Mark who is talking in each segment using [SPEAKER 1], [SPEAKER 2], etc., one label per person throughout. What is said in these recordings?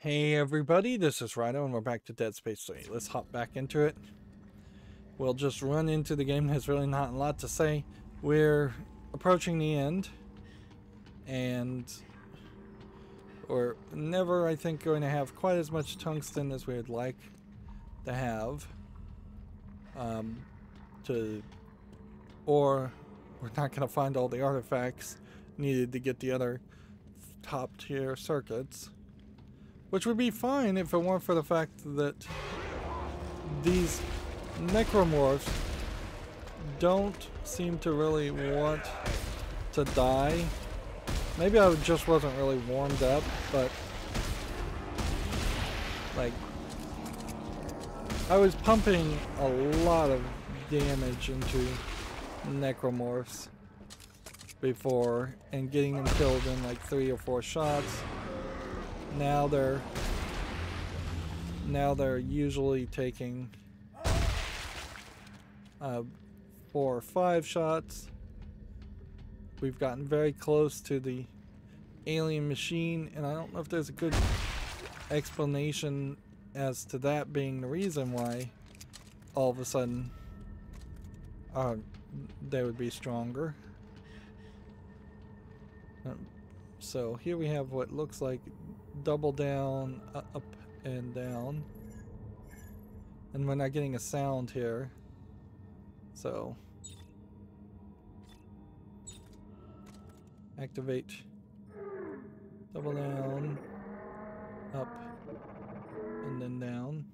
[SPEAKER 1] Hey everybody, this is Rhino and we're back to Dead Space 3. Let's hop back into it. We'll just run into the game. There's really not a lot to say. We're approaching the end and we're never, I think, going to have quite as much tungsten as we would like to have. Or we're not going to find all the artifacts needed to get the other top tier circuits. Which would be fine if it weren't for the fact that these necromorphs don't seem to really want to die. Maybe I just wasn't really warmed up, but like I was pumping a lot of damage into necromorphs before and getting them killed in like 3 or 4 shots. Now they're usually taking 4 or 5 shots. We've gotten very close to the alien machine, and I don't know if there's a good explanation as to that being the reason why all of a sudden they would be stronger. So here we have what looks like double down, up and down, and we're not getting a sound here, so activate double down, up, and then down.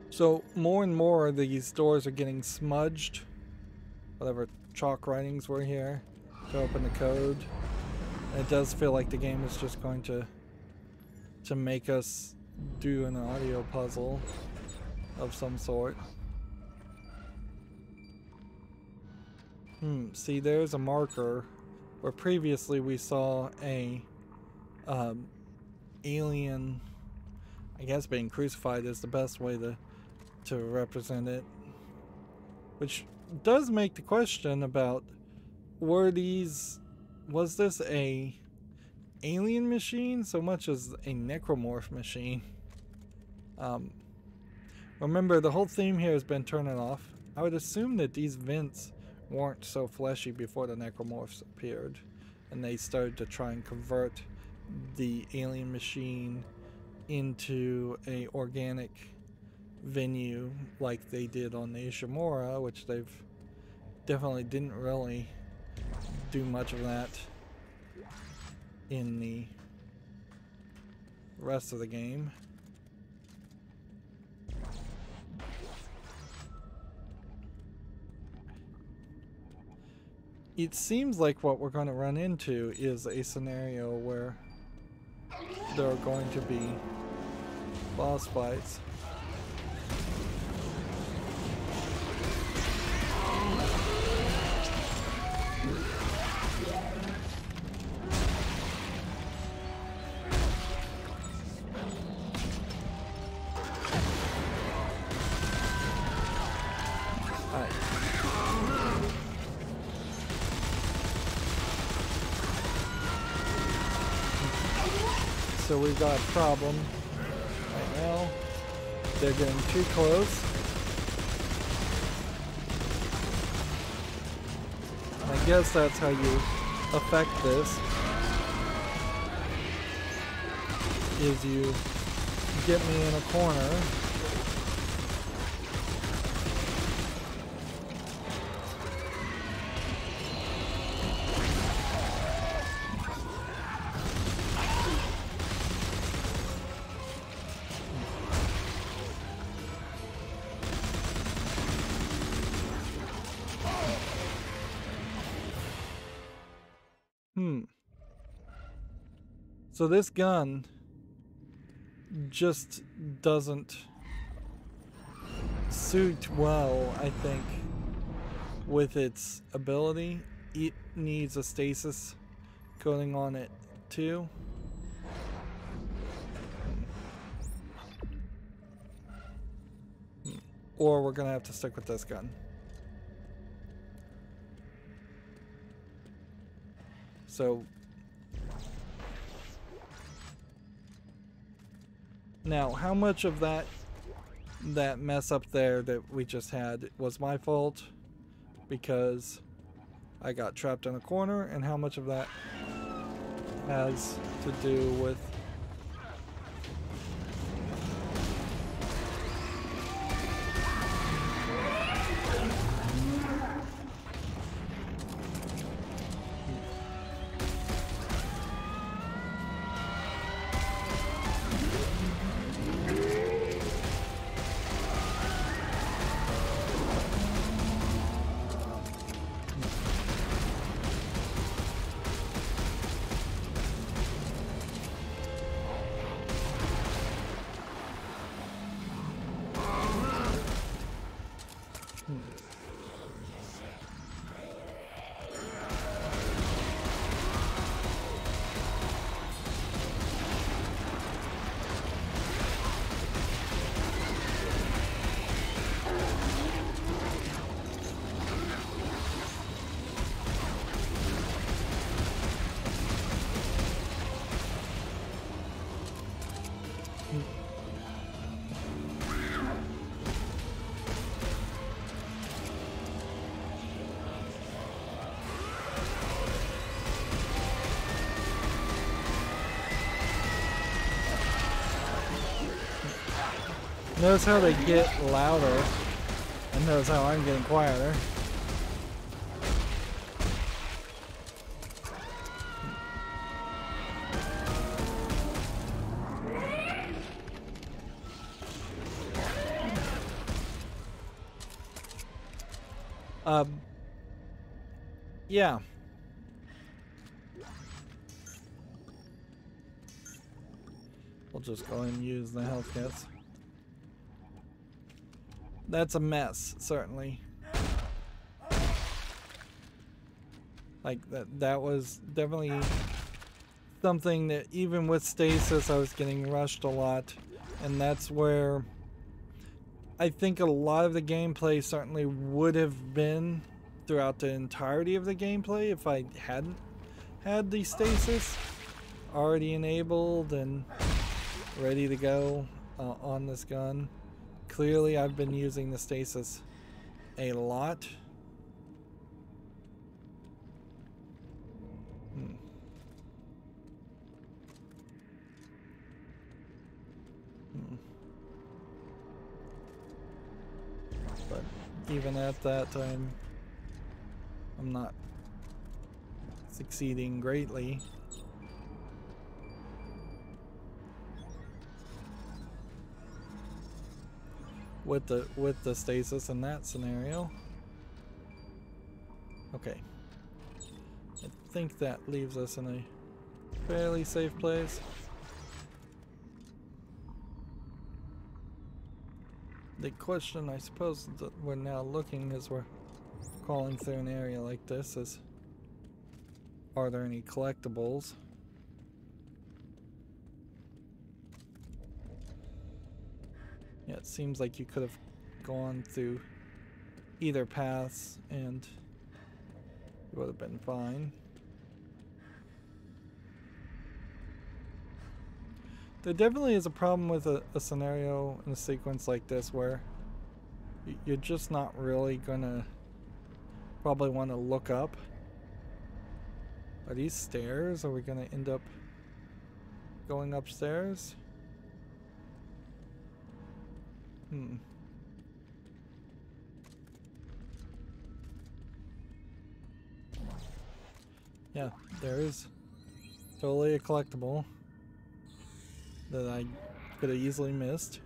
[SPEAKER 1] So more and more these doors are getting smudged, whatever chalk writings were here to open the code. It does feel like the game is just going to make us do an audio puzzle of some sort. See, there's a marker where previously we saw a alien, I guess being crucified is the best way to represent it, which does make the question about was this a alien machine so much as a necromorph machine? Remember, the whole theme here has been turn it off. I would assume that these vents weren't so fleshy before the necromorphs appeared and they started to try and convert the alien machine into a organic venue like they did on the Ishimura, which they've definitely didn't really do much of that in the rest of the game. It seems like what we're going to run into is a scenario where there are going to be boss fights. So we've got a problem right now. They're getting too close. I guess that's how you affect this, is you get me in a corner. So this gun just doesn't suit well, I think, with its ability. It needs a stasis coating on it too. Or we're gonna have to stick with this gun. So now, how much of that mess up there that we just had was my fault because I got trapped in a corner, and how much of that has to do with notice how they get louder, and notice how I'm getting quieter. Yeah. We'll just go and use the health kits. That's a mess, certainly. Like, that was definitely something that even with stasis I was getting rushed a lot, and that's where I think a lot of the gameplay certainly would have been throughout the entirety of the gameplay if I hadn't had the stasis already enabled and ready to go on this gun. Clearly I've been using the stasis a lot. But even at that time, I'm not succeeding greatly. With the stasis in that scenario. Okay. I think that leaves us in a fairly safe place. The question I suppose that we're now looking as we're crawling through an area like this is, are there any collectibles? Yeah, it seems like you could have gone through either paths and it would have been fine. There definitely is a problem with a scenario in a sequence like this where you're just not really gonna probably want to look up. Are these stairs? Are we gonna end up going upstairs? Yeah, there is totally a collectible that I could have easily missed.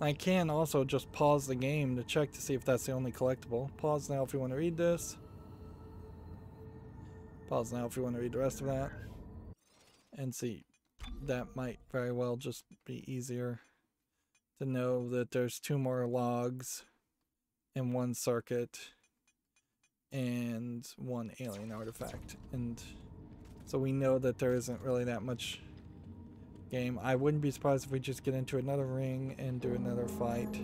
[SPEAKER 1] I can also just pause the game to check to see if that's the only collectible. Pause now if you want to read this. Pause now if you want to read the rest of that. And see, that might very well just be easier to know that there's 2 more logs and 1 circuit and 1 alien artifact. And so we know that there isn't really that much game. I wouldn't be surprised if we just get into another ring and do another fight.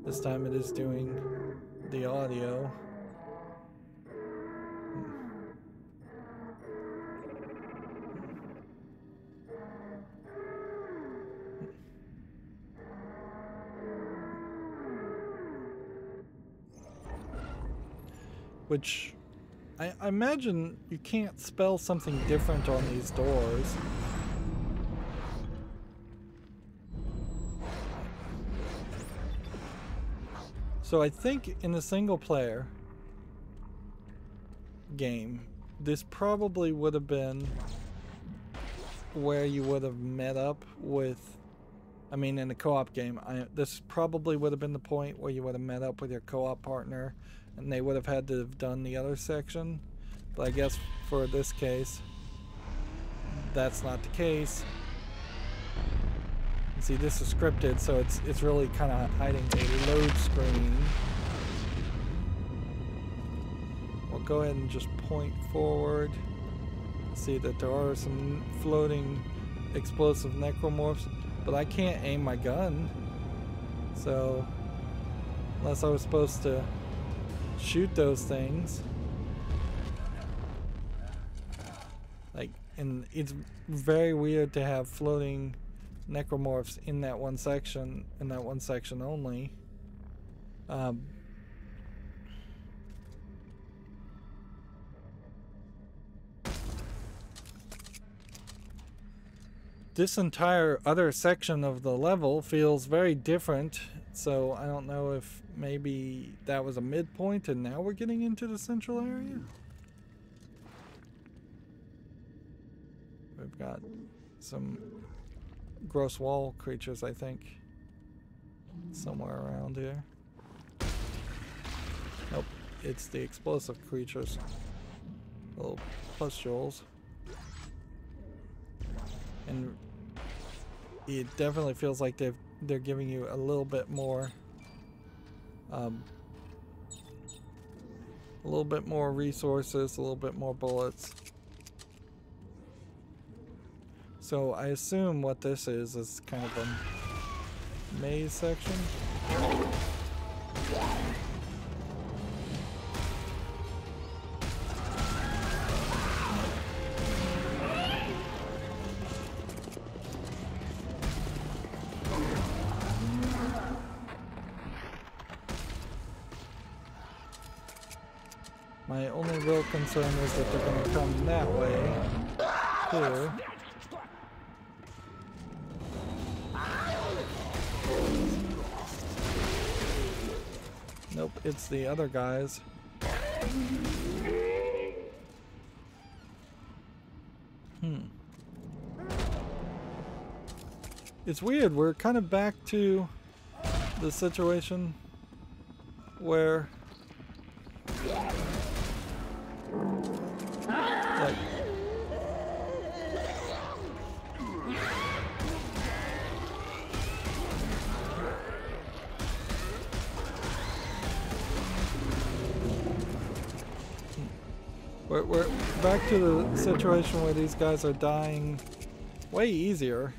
[SPEAKER 1] This time it is doing the audio. Which I imagine you can't spell something different on these doors. So I think in a single player game, this probably would have been where you would have met up with, I mean in a co-op game, this probably would have been the point where you would have met up with your co-op partner and they would have had to have done the other section. But I guess for this case, that's not the case. See, this is scripted, so it's really kind of hiding a load screen. We'll go ahead and just point forward. See that there are some floating explosive necromorphs, but I can't aim my gun. So, unless I was supposed to shoot those things. Like, and it's very weird to have floating necromorphs in that one section, only. This entire other section of the level feels very different, so I don't know if maybe that was a midpoint and now we're getting into the central area. We've got some gross wall creatures, I think, somewhere around here. Nope, it's the explosive creatures. Little pustules. And it definitely feels like they're giving you a little bit more resources, a little bit more bullets. So I assume what this is kind of a maze section. My only real concern is that they're going to come that way, too. Nope, it's the other guys. It's weird, we're kind of back to the situation where like we're back to the situation where these guys are dying way easier.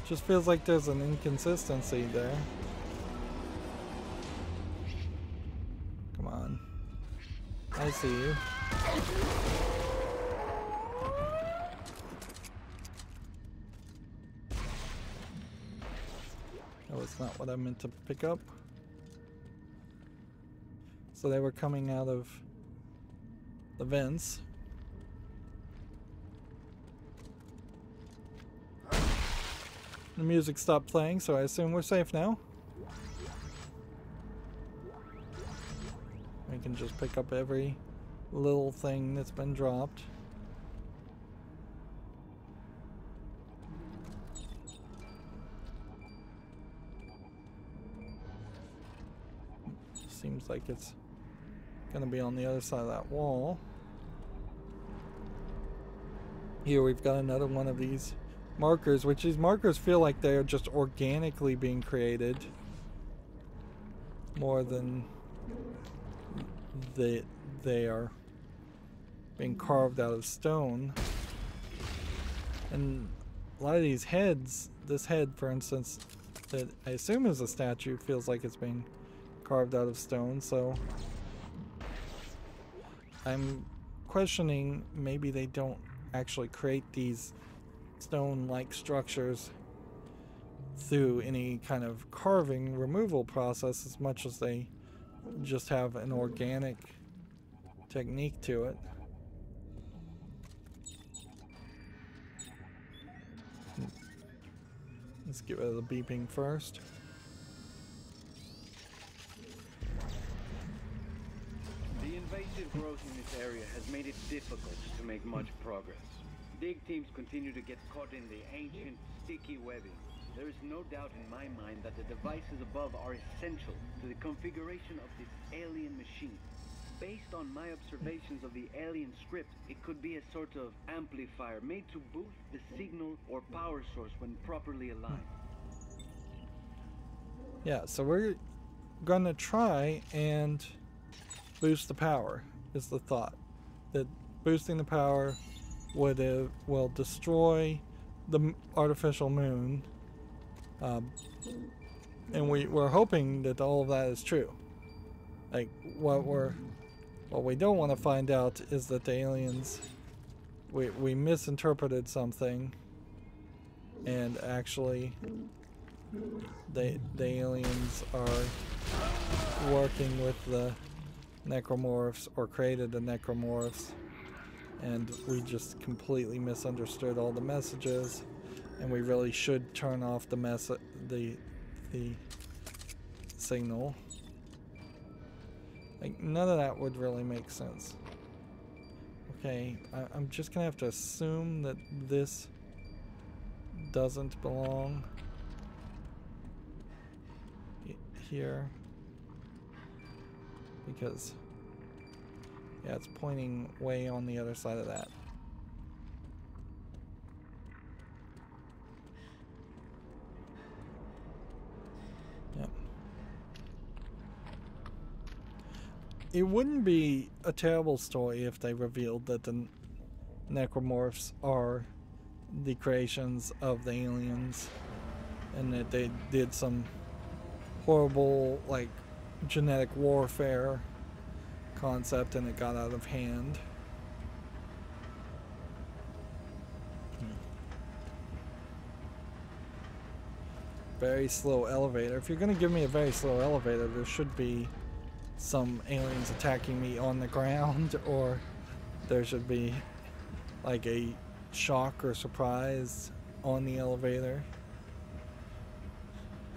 [SPEAKER 1] Just feels like there's an inconsistency there. Come on. I see you. That was not what I meant to pick up. So they were coming out of the vents. The music stopped playing, so I assume we're safe now. We can just pick up every little thing that's been dropped. Seems like it's gonna be on the other side of that wall. Here we've got another one of these markers, which these markers feel like they are just organically being created more than they are being carved out of stone. And a lot of these heads, this head, for instance, that I assume is a statue, feels like it's being carved out of stone, so I'm questioning maybe they don't actually create these stone-like structures through any kind of carving removal process as much as they just have an organic technique to it. Let's get rid of the beeping first.
[SPEAKER 2] The invasive growth in this area has made it difficult to make much progress. Dig teams continue to get caught in the ancient, sticky webbing. There is no doubt in my mind that the devices above are essential to the configuration of this alien machine. Based on my observations of the alien script, it could be a sort of amplifier made to boost the signal or power source when properly aligned.
[SPEAKER 1] Yeah, so we're gonna try and boost the power, is the thought. That boosting the power will destroy the artificial moon. And we're hoping that all of that is true. Like, what we don't want to find out is that the aliens, we misinterpreted something, and actually the aliens are working with the necromorphs, or created the necromorphs, and we just completely misunderstood all the messages, and we really should turn off the signal. Like, none of that would really make sense. Okay, I'm just gonna have to assume that this doesn't belong here, because yeah, it's pointing way on the other side of that. Yep. It wouldn't be a terrible story if they revealed that the necromorphs are the creations of the aliens, and that they did some horrible, like, genetic warfare concept and it got out of hand. Very slow elevator. If you're gonna give me a very slow elevator, there should be some aliens attacking me on the ground, or there should be like a shock or surprise on the elevator.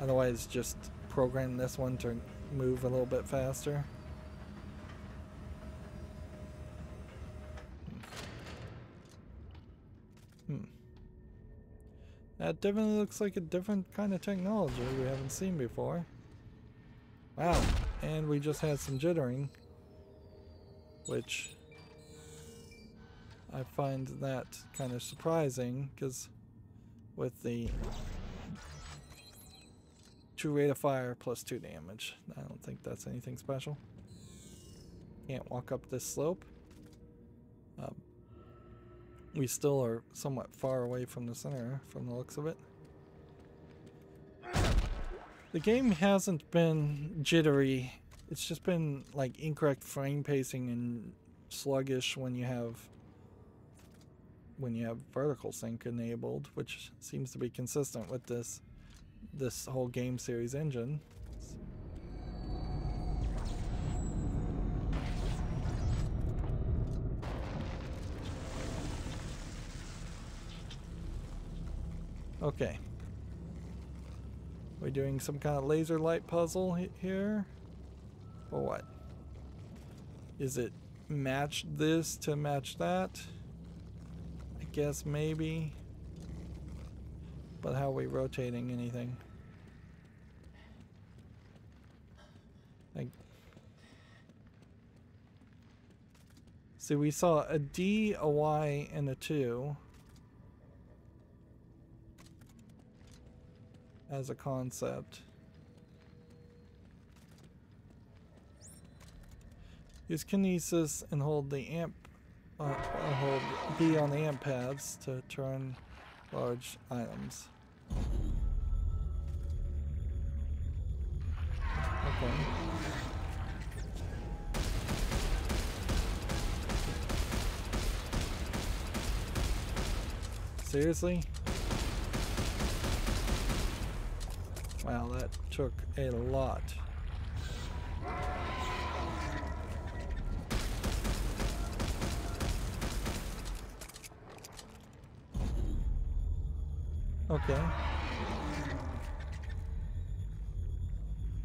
[SPEAKER 1] Otherwise, just program this one to move a little bit faster. That definitely looks like a different kind of technology we haven't seen before. Wow, and we just had some jittering, which I find that kind of surprising, because with the 2 rate of fire plus 2 damage, I don't think that's anything special. Can't walk up this slope. We still are somewhat far away from the center from the looks of it. The game hasn't been jittery. It's just been like incorrect frame pacing and sluggish when you have vertical sync enabled, which seems to be consistent with this whole game series engine. Okay. We're doing some kind of laser light puzzle here? Or what? Is it match this to match that? I guess maybe. But how are we rotating anything? Like, see, we saw a D, a Y, and a 2 as a concept. Use kinesis and hold the amp, hold B on the amp pads to turn large items. Okay. Seriously? Wow, that took a lot. Okay.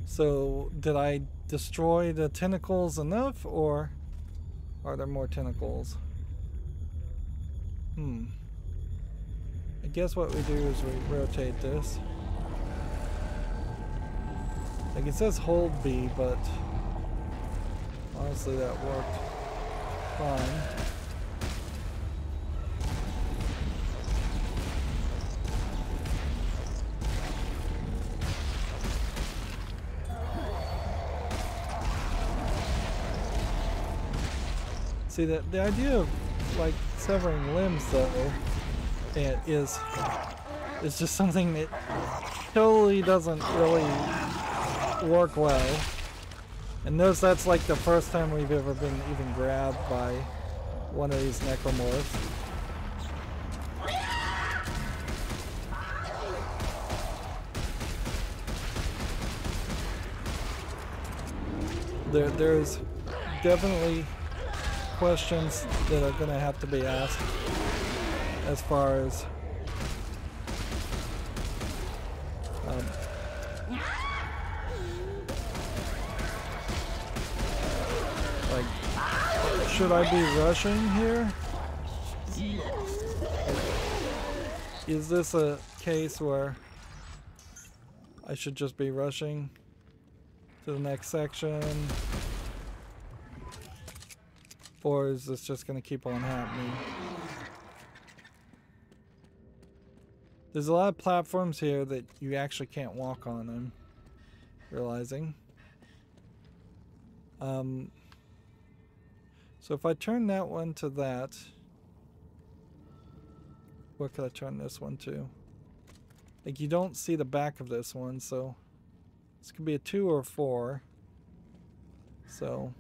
[SPEAKER 1] So, did I destroy the tentacles enough, or are there more tentacles? I guess what we do is we rotate this. Like it says hold B, but honestly that worked fine. See, the idea of like severing limbs though is just something that totally doesn't really work well. And notice that's like the first time we've ever been even grabbed by one of these necromorphs. There's definitely questions that are going to have to be asked as far as like, should I be rushing here? Is this a case where I should just be rushing to the next section? Or is this just going to keep on happening? There's a lot of platforms here that you actually can't walk on, I'm realizing. So if I turn that one to that, what could I turn this one to? Like, you don't see the back of this one, so this could be a 2 or a 4. So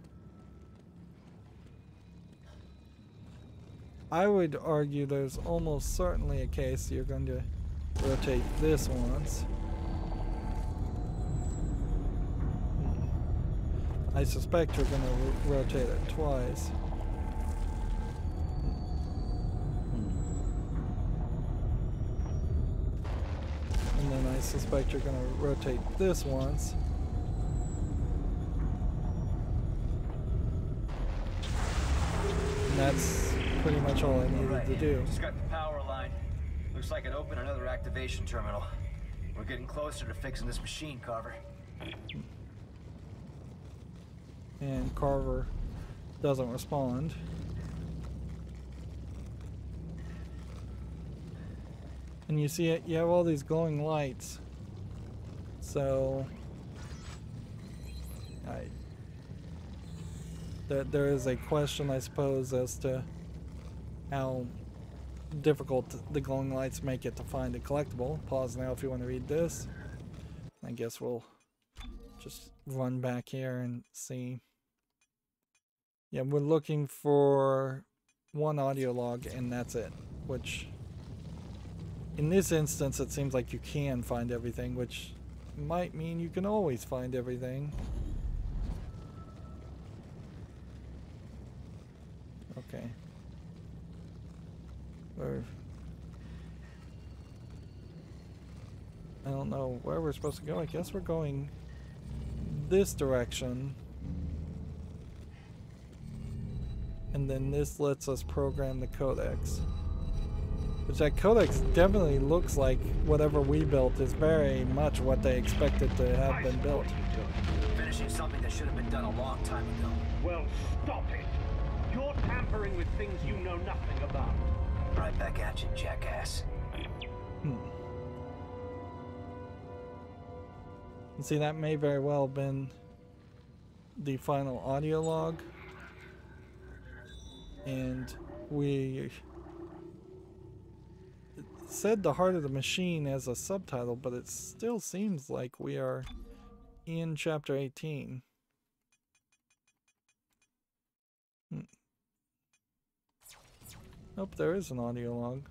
[SPEAKER 1] I would argue there's almost certainly a case you're going to rotate this once. I suspect you're going to rotate it twice. And then I suspect you're going to rotate this once. And that's pretty much all I needed to do.
[SPEAKER 3] Just got the power line. Looks like it opened another activation terminal. We're getting closer to fixing this machine, Carver.
[SPEAKER 1] And Carver doesn't respond. And you see it, you have all these glowing lights. So there is a question, I suppose, as to how difficult the glowing lights make it to find a collectible. Pause now if you want to read this. I guess we'll just run back here and see. Yeah, we're looking for one audio log and that's it, which in this instance it seems like you can find everything, which might mean you can always find everything. Okay. I don't know where we're supposed to go. I guess we're going this direction. And then this lets us program the codex. Which that codex definitely looks like whatever we built is very much what they expected to have been built.
[SPEAKER 3] Finishing something that should have been done a long time ago.
[SPEAKER 4] Well, stop it! You're tampering with things you know nothing about.
[SPEAKER 3] Right back at you, jackass.
[SPEAKER 1] And see, that may very well have been the final audio log. And we said the heart of the machine as a subtitle, but it still seems like we are in Chapter 18. Nope, there is an audio log.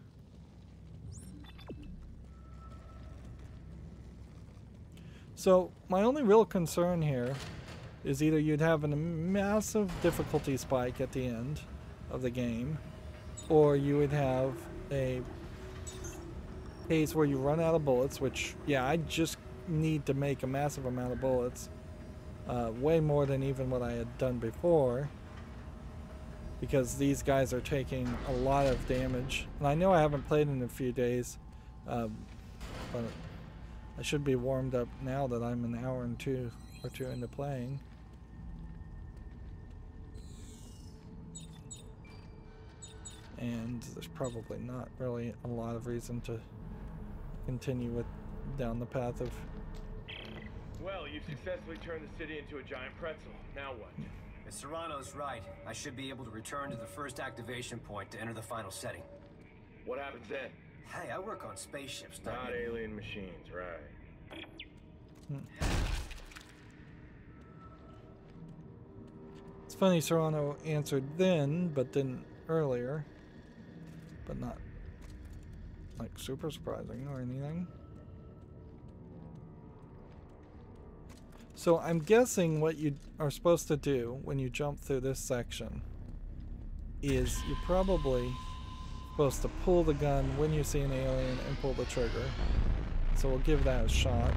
[SPEAKER 1] So, my only real concern here is either you'd have a massive difficulty spike at the end of the game, or you would have a case where you run out of bullets, which, yeah, I just need to make a massive amount of bullets, way more than even what I had done before, because these guys are taking a lot of damage. And I know I haven't played in a few days, but I should be warmed up now that I'm an hour and two into playing. And there's probably not really a lot of reason to continue down the path of...
[SPEAKER 5] Well, you've successfully turned the city into a giant pretzel. Now what?
[SPEAKER 3] If Serrano's right, I should be able to return to the first activation point to enter the final setting.
[SPEAKER 5] What happens then?
[SPEAKER 3] Hey, I work on spaceships,
[SPEAKER 5] Not alien machines, right?
[SPEAKER 1] It's funny Serrano answered then, but didn't earlier. But not, like, super surprising or anything. So I'm guessing what you are supposed to do when you jump through this section is you're probably supposed to pull the gun when you see an alien and pull the trigger. So we'll give that a shot.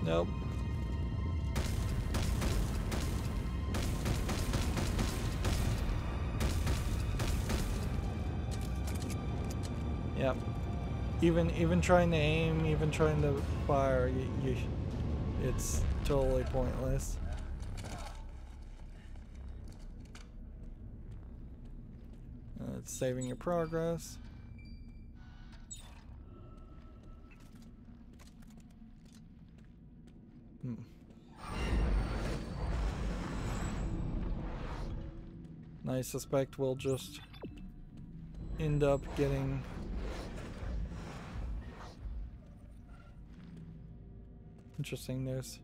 [SPEAKER 1] Nope. Yep. Even trying to aim, even trying to fire, it's totally pointless. It's saving your progress. I suspect we'll just end up getting interesting. There's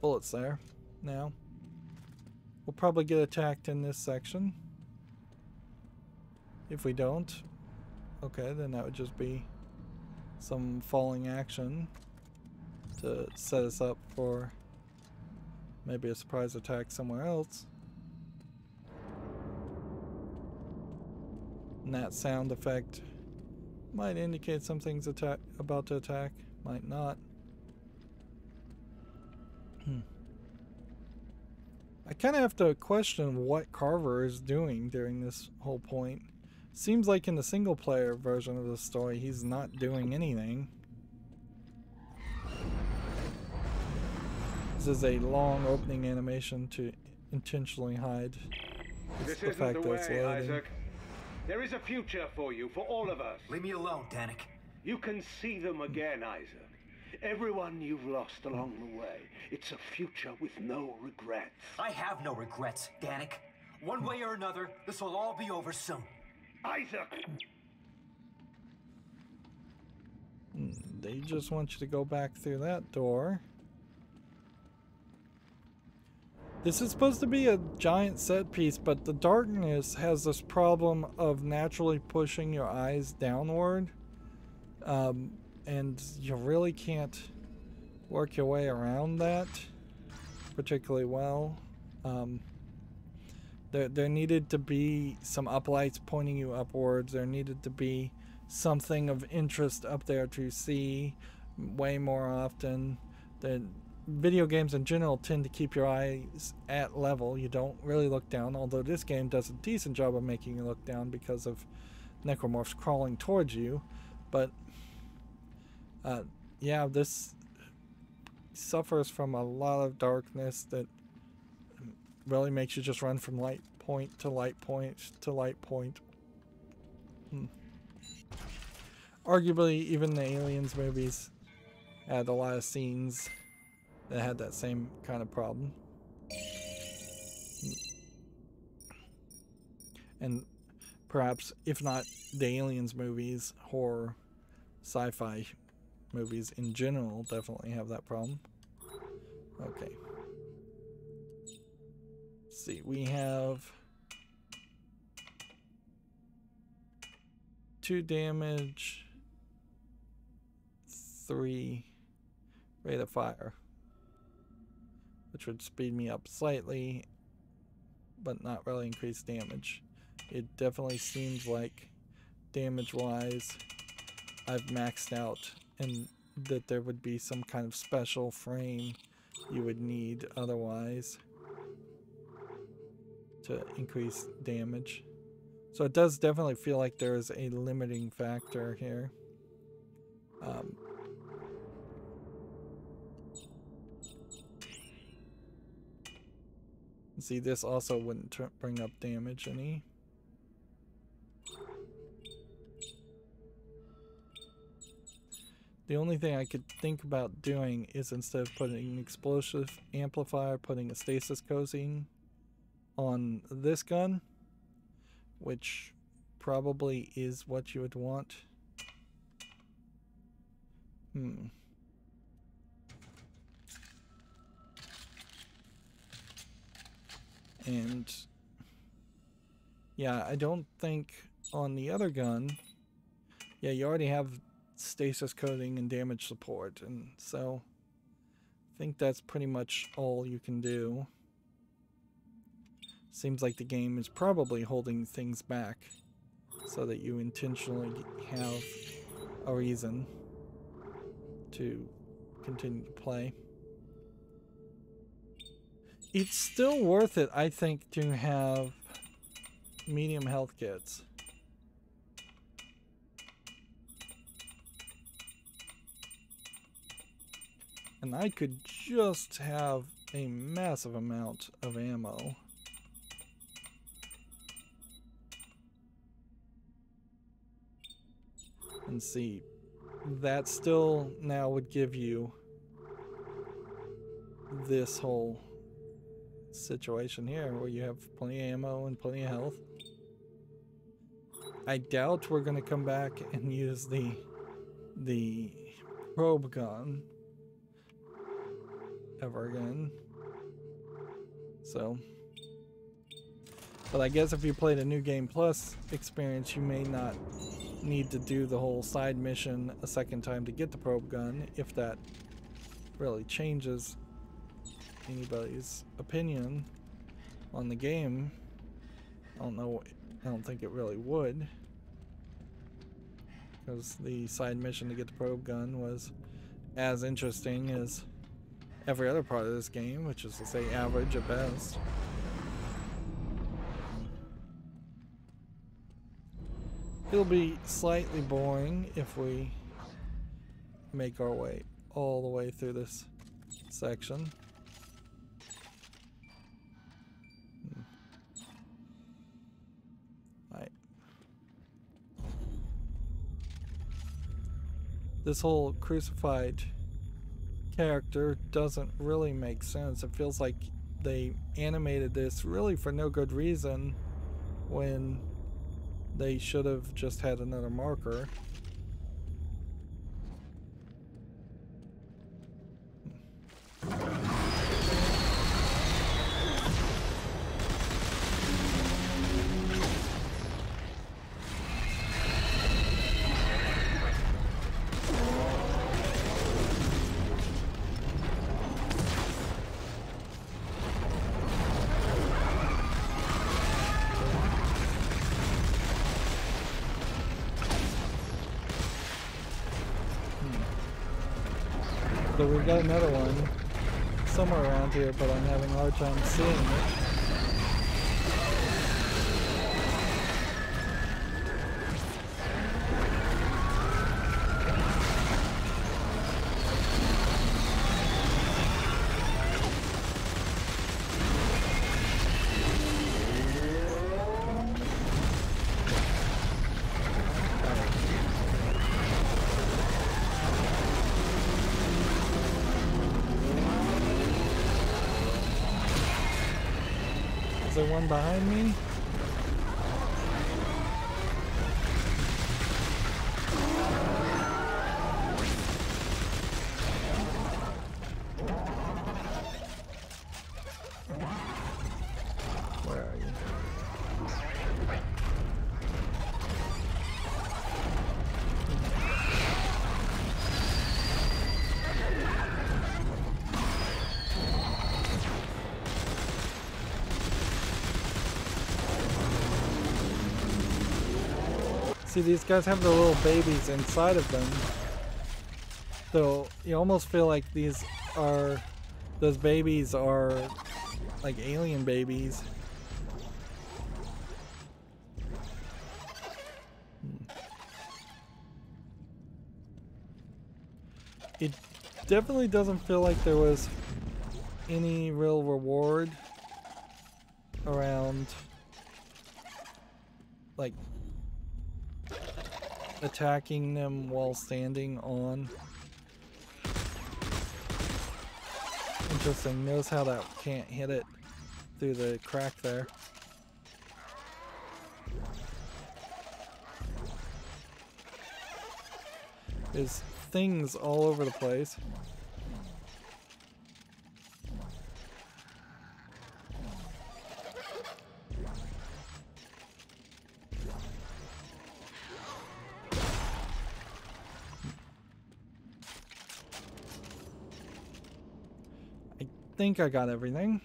[SPEAKER 1] bullets there now. We'll probably get attacked in this section. If we don't, okay, then that would just be some falling action to set us up for maybe a surprise attack somewhere else. And that sound effect might indicate something's about to attack, might not. I kind of have to question what Carver is doing during this whole point. Seems like in the single player version of the story, he's not doing anything. This is a long opening animation to intentionally hide
[SPEAKER 4] This isn't the way, Isaac. There is a future for you, for all of us.
[SPEAKER 3] Leave me alone, Danik.
[SPEAKER 4] You can see them again, Isaac. Everyone you've lost along the way. It's a future with no regrets.
[SPEAKER 3] I have no regrets, Danik. One way or another, this will all be over soon.
[SPEAKER 4] Isaac!
[SPEAKER 1] They just want you to go back through that door. This is supposed to be a giant set piece, but the darkness has this problem of naturally pushing your eyes downward. And you really can't work your way around that particularly well. There needed to be some uplights pointing you upwards. There needed to be something of interest up there to see way more often. The video games in general tend to keep your eyes at level. You don't really look down, although this game does a decent job of making you look down because of necromorphs crawling towards you. But yeah, this suffers from a lot of darkness that really makes you just run from light point to light point to light point. Arguably, even the Aliens movies had a lot of scenes that had that same kind of problem. And perhaps, if not the Aliens movies, horror, sci-fi movies in general definitely have that problem. Okay. Let's see, we have 2 damage, 3 rate of fire, which would speed me up slightly, but not really increase damage. It definitely seems like damage-wise I've maxed out, and that there would be some kind of special frame you would need otherwise to increase damage. So it does definitely feel like there is a limiting factor here. See, this also wouldn't bring up damage any. The only thing I could think about doing is, instead of putting an explosive amplifier, putting a stasis coating on this gun, which probably is what you would want. And yeah, I don't think on the other gun, yeah, you already have stasis coating and damage support, and so I think that's pretty much all you can do. Seems like the game is probably holding things back so that you intentionally have a reason to continue to play. It's still worth it, I think, to have medium health kits. And I could just have a massive amount of ammo. And see, that still now would give you this whole situation here where you have plenty of ammo and plenty of health. I doubt we're going to come back and use the probe gun ever again. So, but I guess if you played a New Game Plus experience, you may not need to do the whole side mission a second time to get the probe gun, if that really changes anybody's opinion on the game. I don't know, I don't think it really would, because the side mission to get the probe gun was as interesting as every other part of this game, which is to say average at best. It'll be slightly boring if we make our way all the way through this section. Right. This whole crucified character doesn't really make sense. It feels like they animated this really for no good reason, when they should have just had another marker. So we've got another one somewhere around here, but I'm having a hard time seeing it. Is there one behind me? See, these guys have the little babies inside of them. So you almost feel like those babies are like alien babies. It definitely doesn't feel like there was any real reward around like attacking them while standing on. Interesting. Notice how that can't hit it through the crack there. There's things all over the place. I think I got everything.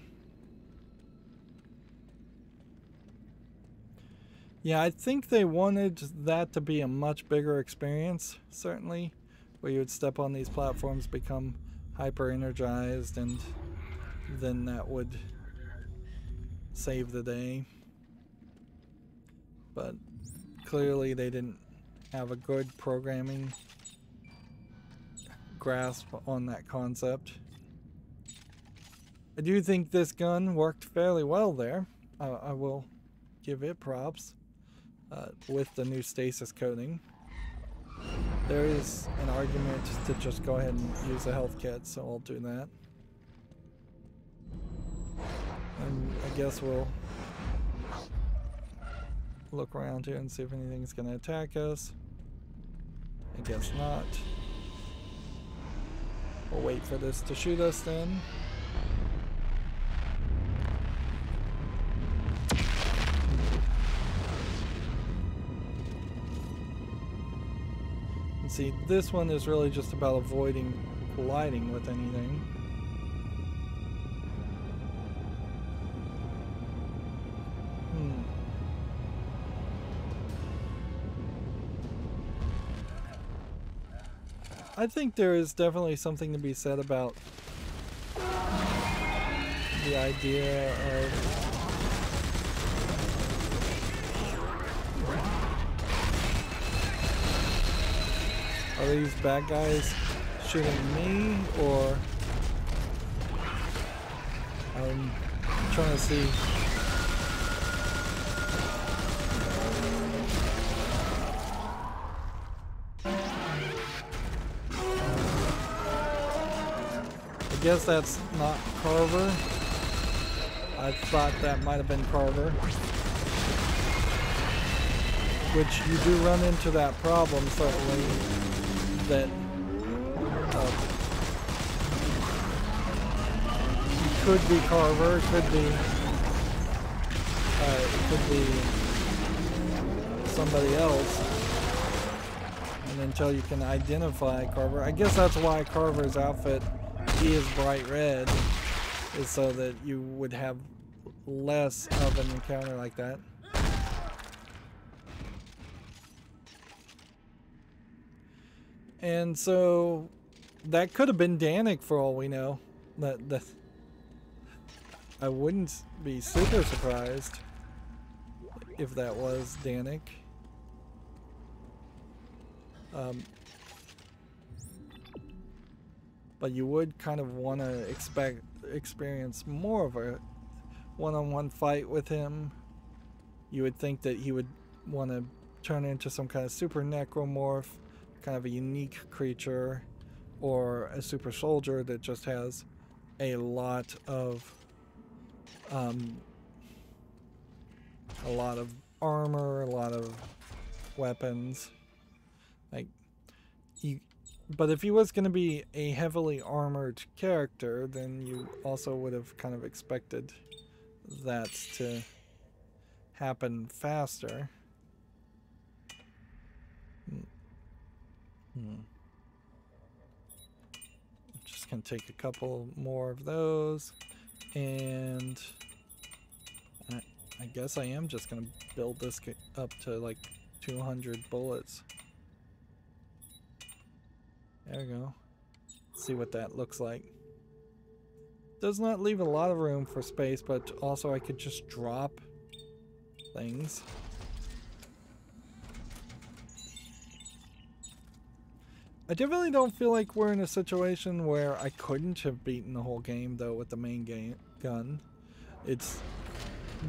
[SPEAKER 1] Yeah, I think they wanted that to be a much bigger experience, certainly, where you would step on these platforms, become hyper energized, and then that would save the day. But clearly they didn't have a good programming grasp on that concept. I do think this gun worked fairly well there. I will give it props. With the new stasis coating. There is an argument to just go ahead and use a health kit, so I'll do that. And I guess we'll look around here and see if anything's going to attack us. I guess not. We'll wait for this to shoot us then. See, this one is really just about avoiding colliding with anything. I think there is definitely something to be said about the idea of are these bad guys shooting me, or I'm trying to see. I guess that's not Carver. I thought that might have been Carver. Which you do run into that problem, certainly, that could be Carver, it could be somebody else, and until you can identify Carver. I guess that's why Carver's outfit is bright red, is so that you would have less of an encounter like that. And so that could have been Danik for all we know. That I wouldn't be super surprised if that was Danik. But you would kind of want to experience more of a one-on-one fight with him. You would think that he would want to turn into some kind of super necromorph, kind of a unique creature, or a super soldier that just has a lot of armor, a lot of weapons. Like but if he was going to be a heavily armored character, then you also would have kind of expected that to happen faster. Just gonna take a couple more of those, and I guess I am just gonna build this up to like 200 bullets. There we go. See what that looks like. Does not leave a lot of room for space, but also I could just drop things. I definitely don't feel like we're in a situation where I couldn't have beaten the whole game though with the main gun. It's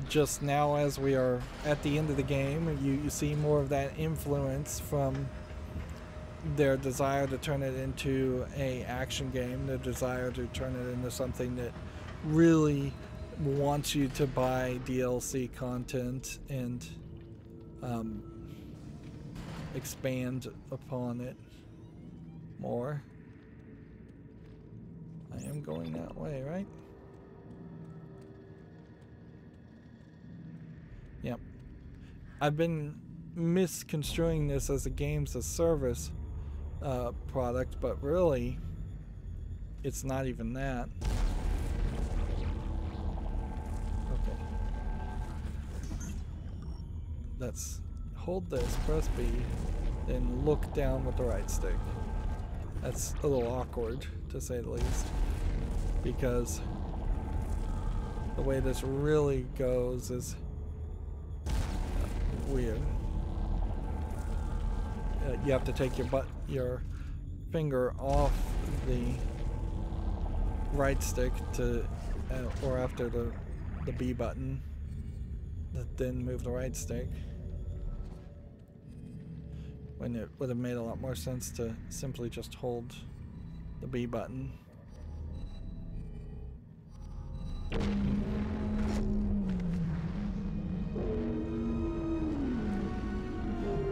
[SPEAKER 1] just now as we are at the end of the game, you see more of that influence from their desire to turn it into a action game, their desire to turn it into something that really wants you to buy DLC content and expand upon it more. I am going that way, right? Yep. I've been misconstruing this as a games as service product, but really it's not even that. Okay. Let's hold this, press B, then look down with the right stick. That's a little awkward, to say the least, because the way this really goes is weird. You have to take your finger off the right stick to, or after the B button, then move the right stick. When it would have made a lot more sense to simply just hold the B button.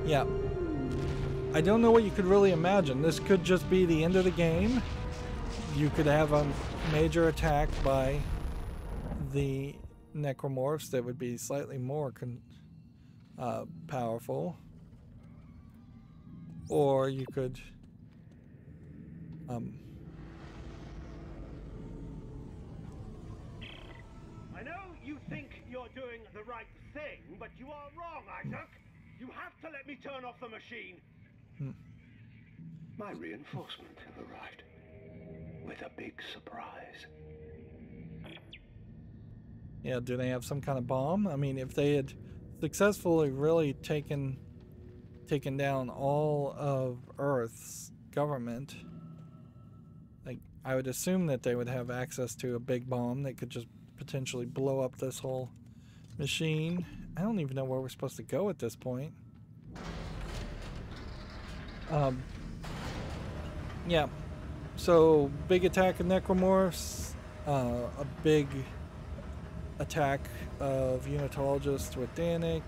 [SPEAKER 1] Yeah. I don't know what you could really imagine. This could just be the end of the game. You could have a major attack by the necromorphs that would be slightly more powerful. Or you could
[SPEAKER 4] I know you think you're doing the right thing, but you are wrong, Isaac. You have to let me turn off the machine.
[SPEAKER 2] My reinforcement have arrived with a big surprise.
[SPEAKER 1] Yeah, do they have some kind of bomb? I mean, if they had successfully really taken down all of Earth's government, like, I would assume that they would have access to a big bomb that could just potentially blow up this whole machine. I don't even know where we're supposed to go at this point. Yeah, so big attack of necromorphs, a big attack of unitologists with Danik,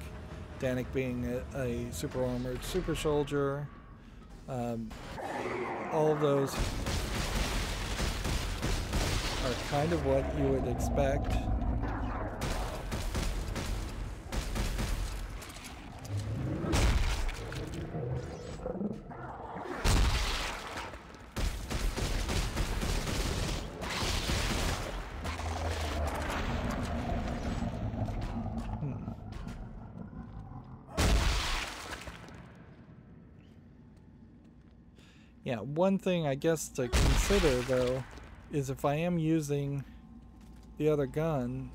[SPEAKER 1] Danik being a super armored super soldier. All of those are kind of what you would expect. Yeah, one thing I guess to consider though is if I am using the other gun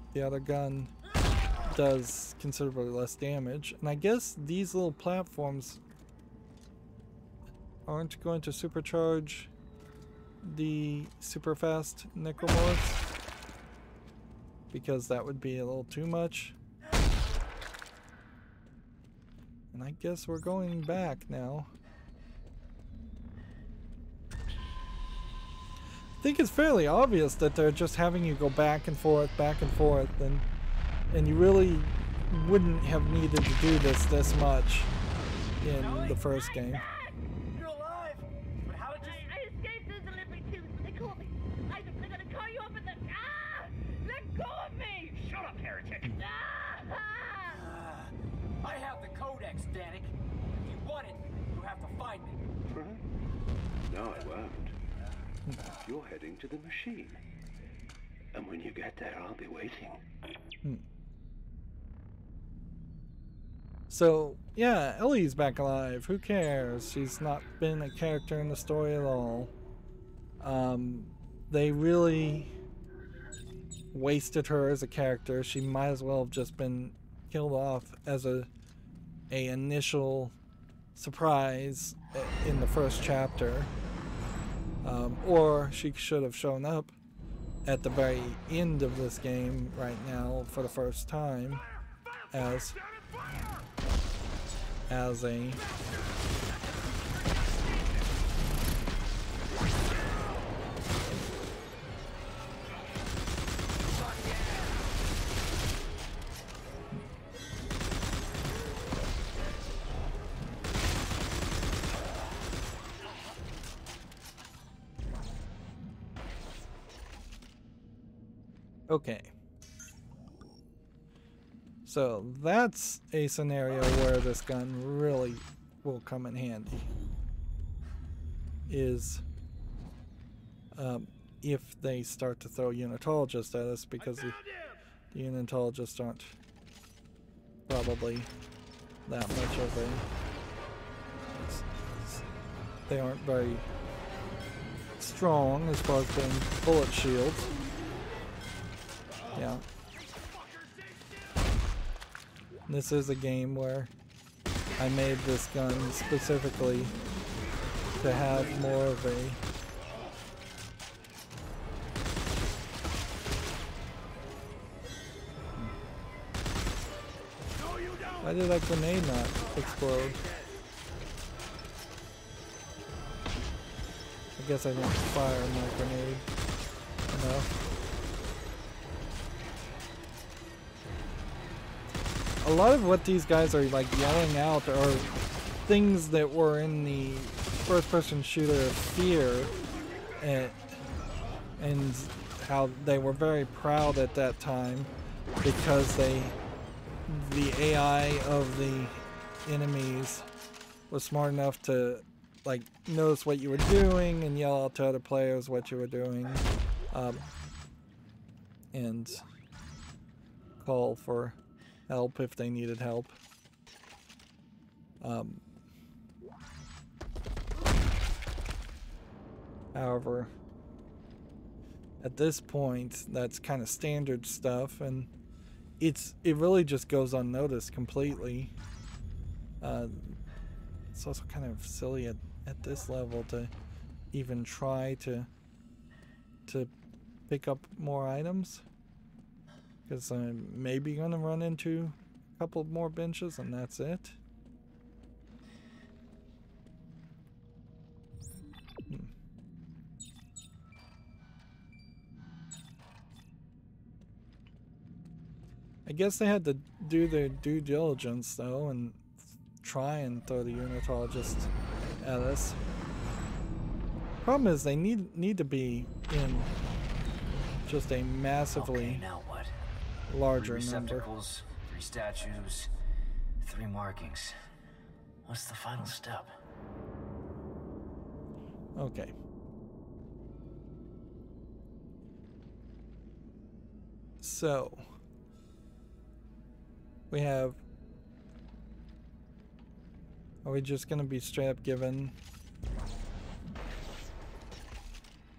[SPEAKER 1] does considerably less damage, and I guess these little platforms aren't going to supercharge the super fast necromorphs, because that would be a little too much. And I guess we're going back now. I think it's fairly obvious that they're just having you go back and forth, and you really wouldn't have needed to do this much in the first game.
[SPEAKER 3] You're alive! But how did you...
[SPEAKER 6] I escaped those delivery tubes, but they caught me. Isaac, they're gonna call you up in the... Ah! Let go of me!
[SPEAKER 4] Shut up, heretic.
[SPEAKER 6] Ah!
[SPEAKER 3] I have the codex, Danik. If you want it, you have to find it.
[SPEAKER 2] No, I won't. You're heading to the machine. And when you get there, I'll be waiting.
[SPEAKER 1] So, yeah, Ellie's back alive. Who cares? She's not been a character in the story at all. They really wasted her as a character. She might as well have just been killed off as a initial surprise in the first chapter. Or she should have shown up at the very end of this game right now for the first time as a okay. So that's a scenario where this gun really will come in handy. Is if they start to throw unitologists at us, because the unitologists aren't probably that much of a... They aren't very strong as far as being bullet shields. Yeah. This is a game where I made this gun specifically to have more of a why did that grenade not explode? I guess I didn't fire my grenade enough. A lot of what these guys are like yelling out are things that were in the first-person shooter Fear, and how they were very proud at that time because the AI of the enemies was smart enough to like notice what you were doing and yell out to other players what you were doing, and call for help if they needed help. However, at this point, that's kind of standard stuff, and it really just goes unnoticed completely. It's also kind of silly at this level to even try to pick up more items, because I'm maybe gonna run into a couple more benches and that's it. I guess they had to do their due diligence though and try and throw the unitologist at us. Problem is they need to be in just a massively
[SPEAKER 3] Okay, now what?
[SPEAKER 1] larger
[SPEAKER 3] 3
[SPEAKER 1] number.
[SPEAKER 3] receptacles, 3 statues, 3 markings. What's the final step?
[SPEAKER 1] Okay. So we have... Are we just gonna be straight up given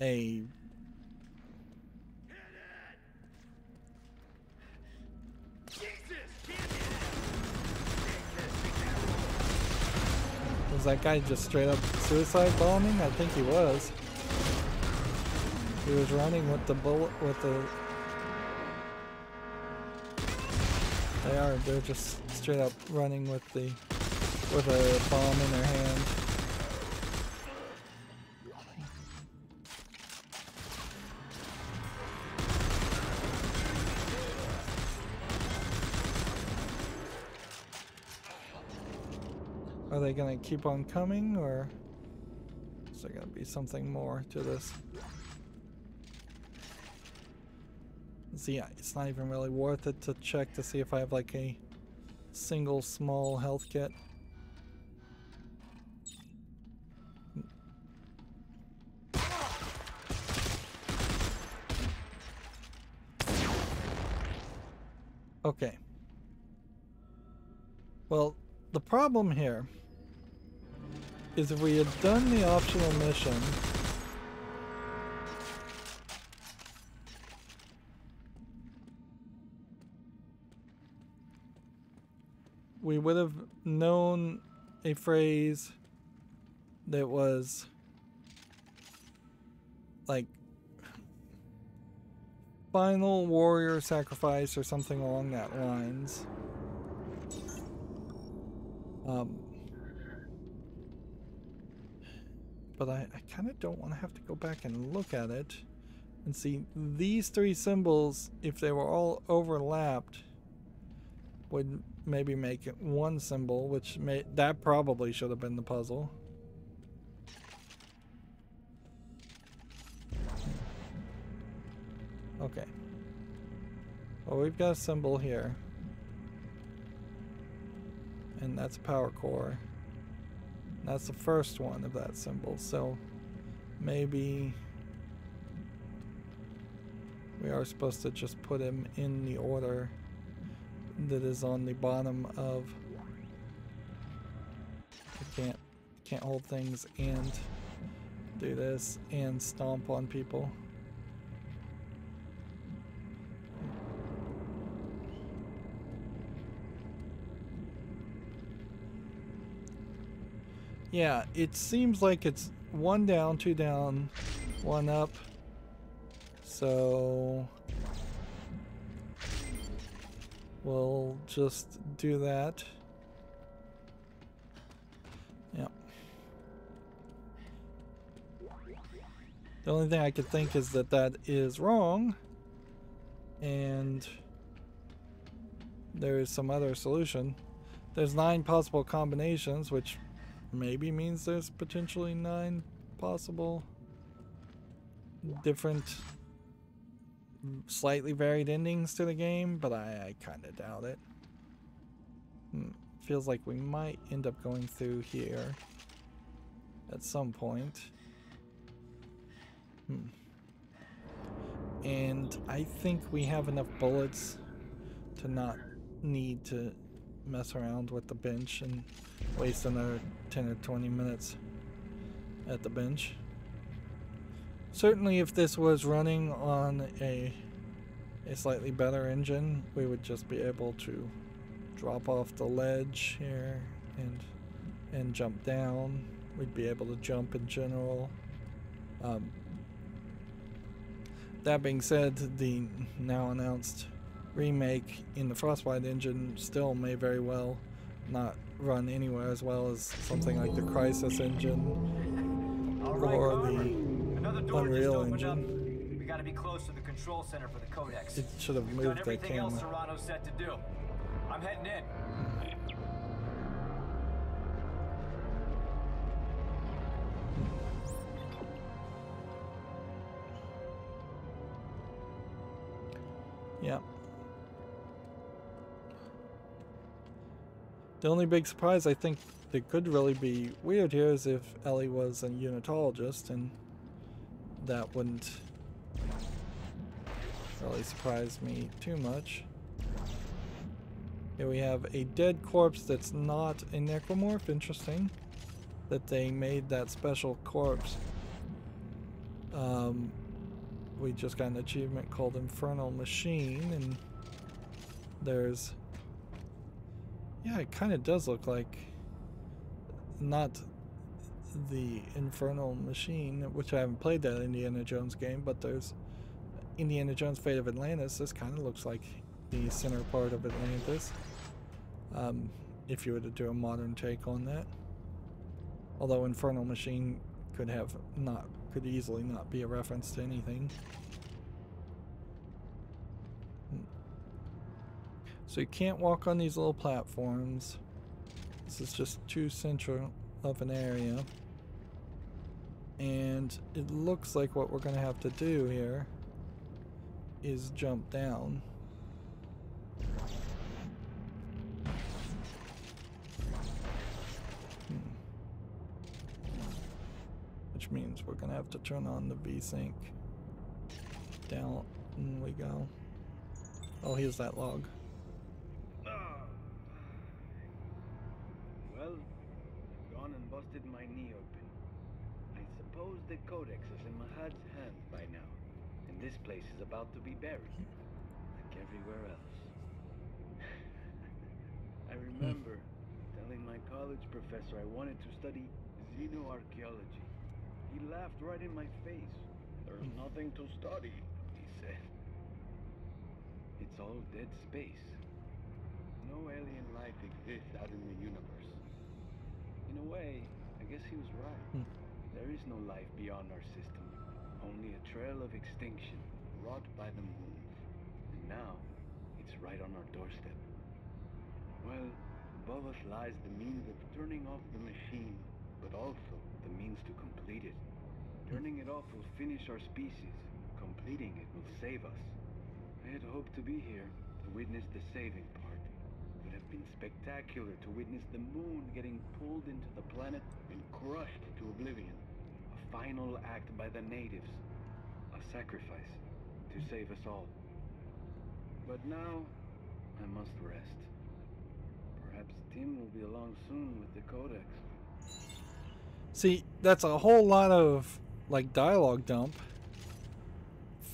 [SPEAKER 1] a... Was that guy just straight up suicide bombing? I think he was. He was running with the bullet, with the... They're just straight up running with the... with a bomb in their hand. Are they gonna keep on coming, or is there gonna be something more to this? See, it's not even really worth it to check to see if I have like a single small health kit. Okay. Well, the problem here is if we had done the optional mission, we would have known a phrase that was like final warrior sacrifice or something along that lines. But I kind of don't want to have to go back and look at it and see these three symbols, if they were all overlapped, would maybe make it one symbol, which that probably should have been the puzzle. Okay. Well, we've got a symbol here. And that's a power core. That's the first one of that symbol, so maybe we are supposed to just put him in the order that is on the bottom of. I can't hold things and do this and stomp on people. Yeah, it seems like it's 1 down, 2 down, 1 up. So we'll just do that. Yeah. The only thing I could think is that that is wrong, and there is some other solution. There's 9 possible combinations, which maybe means there's potentially 9 possible different slightly varied endings to the game, but I kind of doubt it. Feels like we might end up going through here at some point. And I think we have enough bullets to not need to mess around with the bench and waste another 10 or 20 minutes at the bench. Certainly if this was running on a slightly better engine, we would just be able to drop off the ledge here and jump down. We'd be able to jump in general. That being said, the now announced remake in the Frostbite engine still may very well not run anywhere as well as something like the Crysis engine or the Unreal engine.
[SPEAKER 3] We gotta be close to the control center for the Codex.
[SPEAKER 1] It should have moved that
[SPEAKER 3] everything
[SPEAKER 1] camera.
[SPEAKER 3] else Serrano's set to do. I'm heading in.
[SPEAKER 1] Yeah. The only big surprise I think that could really be weird here is if Ellie was a unitologist, and that wouldn't really surprise me too much. Here we have a dead corpse that's not a necromorph. Interesting that they made that special corpse. We just got an achievement called Infernal Machine, and there's, yeah, it kind of does look like not the Infernal Machine, which I haven't played that Indiana Jones game, but there's Indiana Jones Fate of Atlantis. This kind of looks like the center part of Atlantis, if you were to do a modern take on that. Although Infernal Machine could easily not be a reference to anything. So you can't walk on these little platforms. This is just too central of an area. And it looks like what we're going to have to do here is jump down. Which means we're going to have to turn on the VSync. Down we go. Oh, here's that log.
[SPEAKER 2] gone and busted my knee open. I suppose the Codex is in Mahad's hand by now, and this place is about to be buried, like everywhere else. I remember telling my college professor I wanted to study xenoarchaeology. He laughed right in my face. There's nothing to study, he said. It's all dead space. No alien life exists out in the universe. In a way, I guess he was right. There is no life beyond our system. Only a trail of extinction wrought by the moons. And now, it's right on our doorstep. Well, above us lies the means of turning off the machine, but also the means to complete it. Turning it off will finish our species. Completing it will save us. I had hoped to be here to witness the saving part. It would have been spectacular to witness the moon getting pulled into the planet and crushed to oblivion. A final act by the natives. A sacrifice to save us all. But now, I must rest. Perhaps Tim will be along soon with the Codex.
[SPEAKER 1] See, that's a whole lot of like dialogue dump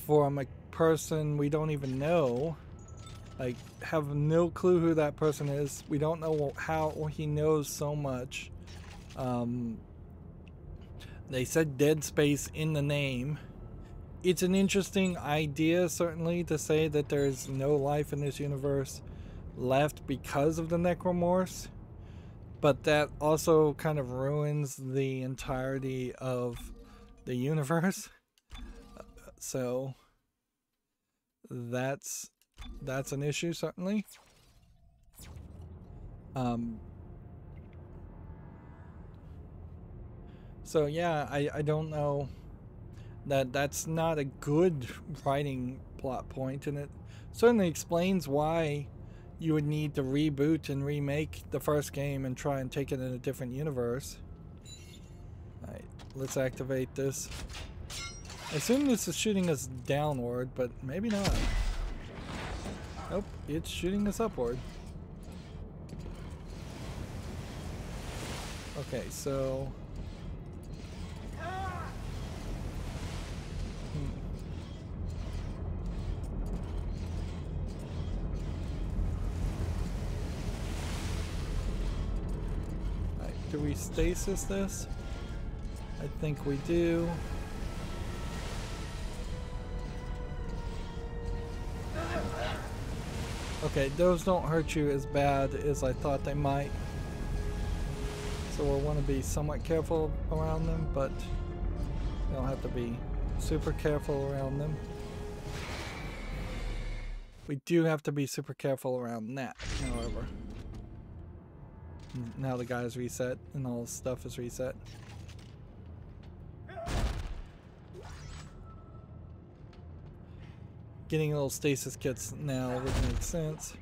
[SPEAKER 1] from a person we don't even know. Like, have no clue who that person is. We don't know how he knows so much. They said dead space in the name. It's an interesting idea, certainly, to say that there's no life in this universe left because of the necromorphs. But that also kind of ruins the entirety of the universe. So that's an issue, certainly. So yeah, I don't know. That's not a good writing plot point, and it certainly explains why you would need to reboot and remake the first game and try and take it in a different universe. Alright, let's activate this. I assume this is shooting us downward, but maybe not. Nope, it's shooting us upward. Okay, so... Do we stasis this? I think we do. Okay, those don't hurt you as bad as I thought they might. So we'll want to be somewhat careful around them, but we don't have to be super careful around them. We do have to be super careful around that, however. Now the guy's reset and all the stuff is reset. Getting little stasis kits now would make sense.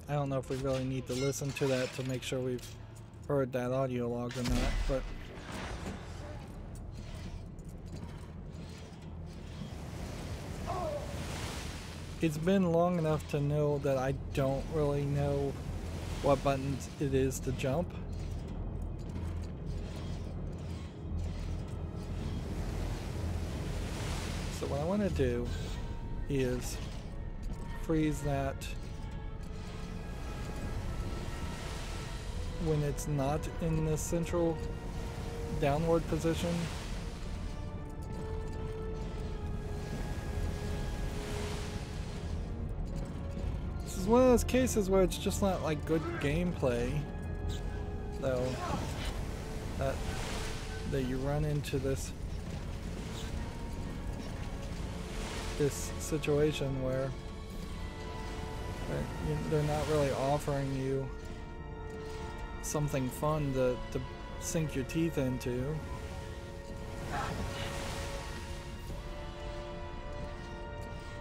[SPEAKER 1] I don't know if we really need to listen to that to make sure we've heard that audio log or not, but it's been long enough to know that I don't really know what buttons it is to jump. So what I want to do is freeze that when it's not in the central downward position. This is one of those cases where it's just not like good gameplay, though, that you run into this situation where they're not really offering you something fun to sink your teeth into.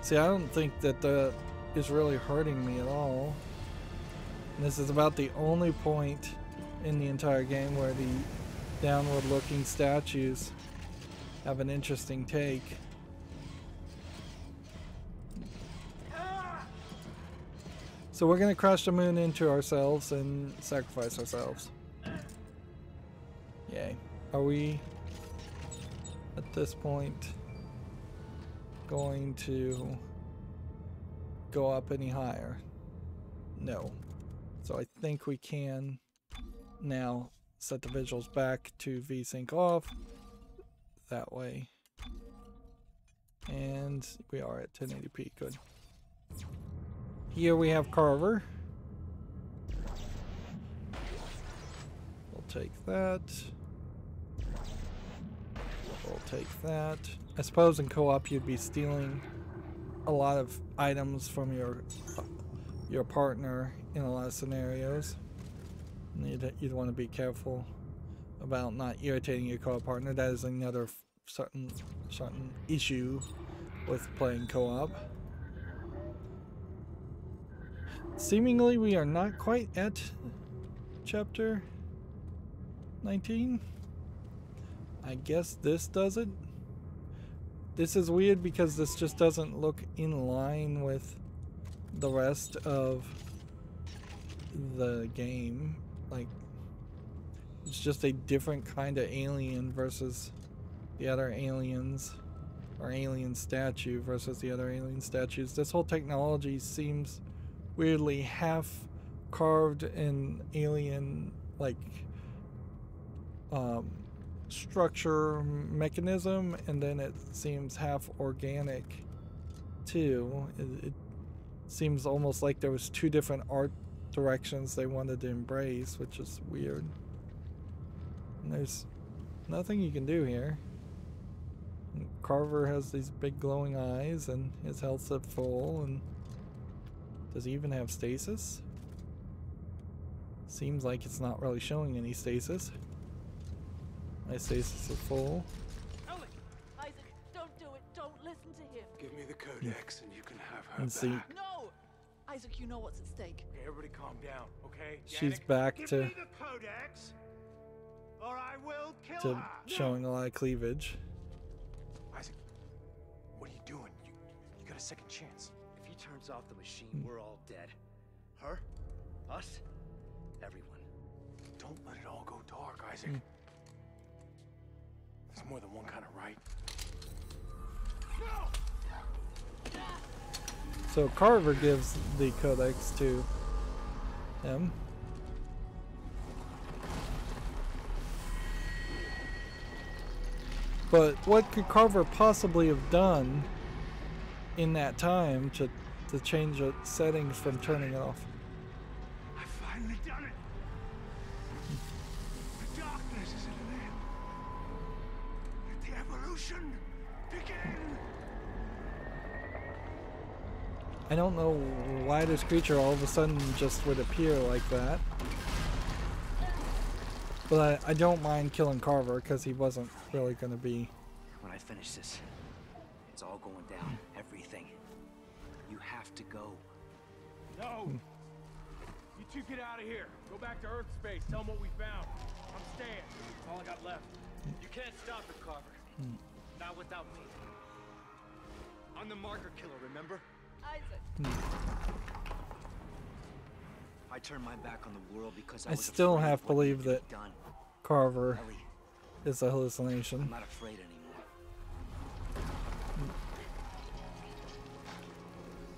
[SPEAKER 1] See, I don't think that is really hurting me at all. And this is about the only point in the entire game where the downward looking statues have an interesting take. So we're gonna crash the moon into ourselves and sacrifice ourselves. Yay. Are we at this point going to go up any higher? No. So I think we can now set the visuals back to VSync off. That way. And we are at 1080p. Good. Here we have Carver. We'll take that. We'll take that. I suppose in co-op you'd be stealing a lot of items from your partner in a lot of scenarios. And you'd want to be careful about not irritating your co-op partner. That is another certain issue with playing co-op. Seemingly we are not quite at chapter 19. I guess this does it. This is weird because this just doesn't look in line with the rest of the game. Like, it's just a different kind of alien versus the other aliens, or alien statue versus the other alien statues. This whole technology seems weirdly half carved in alien, like, structure mechanism, and then it seems half organic too. It seems almost like there was two different art directions they wanted to embrace, which is weird. And there's nothing you can do here. And Carver has these big glowing eyes and his health's at full, and does he even have stasis? Seems like it's not really showing any stasis. My stasis is full.
[SPEAKER 6] Alec! Isaac, don't do it. Don't listen to him.
[SPEAKER 7] Give me the codex and you can have her
[SPEAKER 1] And see,
[SPEAKER 7] back.
[SPEAKER 6] No! Isaac, you know what's at stake.
[SPEAKER 7] Okay, everybody calm down, okay?
[SPEAKER 1] she's
[SPEAKER 7] Janik,
[SPEAKER 1] back
[SPEAKER 7] give
[SPEAKER 1] to
[SPEAKER 7] me the codex, or I will kill her.
[SPEAKER 1] showing a lot of cleavage.
[SPEAKER 7] Isaac, what are you doing? You got a second chance.
[SPEAKER 3] If he turns off the machine, we're all dead. Her? Us? Everyone.
[SPEAKER 7] Don't let it all go dark, Isaac. There's more than one kind of right.
[SPEAKER 1] So Carver gives the codex to him. But what could Carver possibly have done in that time to change the settings from turning it off?
[SPEAKER 7] I've finally done it. The darkness is at an end. Let the evolution begin.
[SPEAKER 1] I don't know why this creature all of a sudden just would appear like that. But I don't mind killing Carver because he wasn't really going to be.
[SPEAKER 3] When I finish this, it's all going down. Everything. You have to go.
[SPEAKER 5] No! You two get out of here. Go back to Earth space. Tell them what we found. I'm staying. That's all I got left.
[SPEAKER 3] You can't stop it, Carver. Not without me. I'm the marker killer, remember?
[SPEAKER 6] Isaac.
[SPEAKER 3] I turned my back on the world because I
[SPEAKER 1] I
[SPEAKER 3] was
[SPEAKER 1] still
[SPEAKER 3] afraid of
[SPEAKER 1] half
[SPEAKER 3] what
[SPEAKER 1] believe
[SPEAKER 3] needed
[SPEAKER 1] that
[SPEAKER 3] to be done.
[SPEAKER 1] Carver
[SPEAKER 3] Ellie,
[SPEAKER 1] is a hallucination.
[SPEAKER 3] I'm not afraid anymore.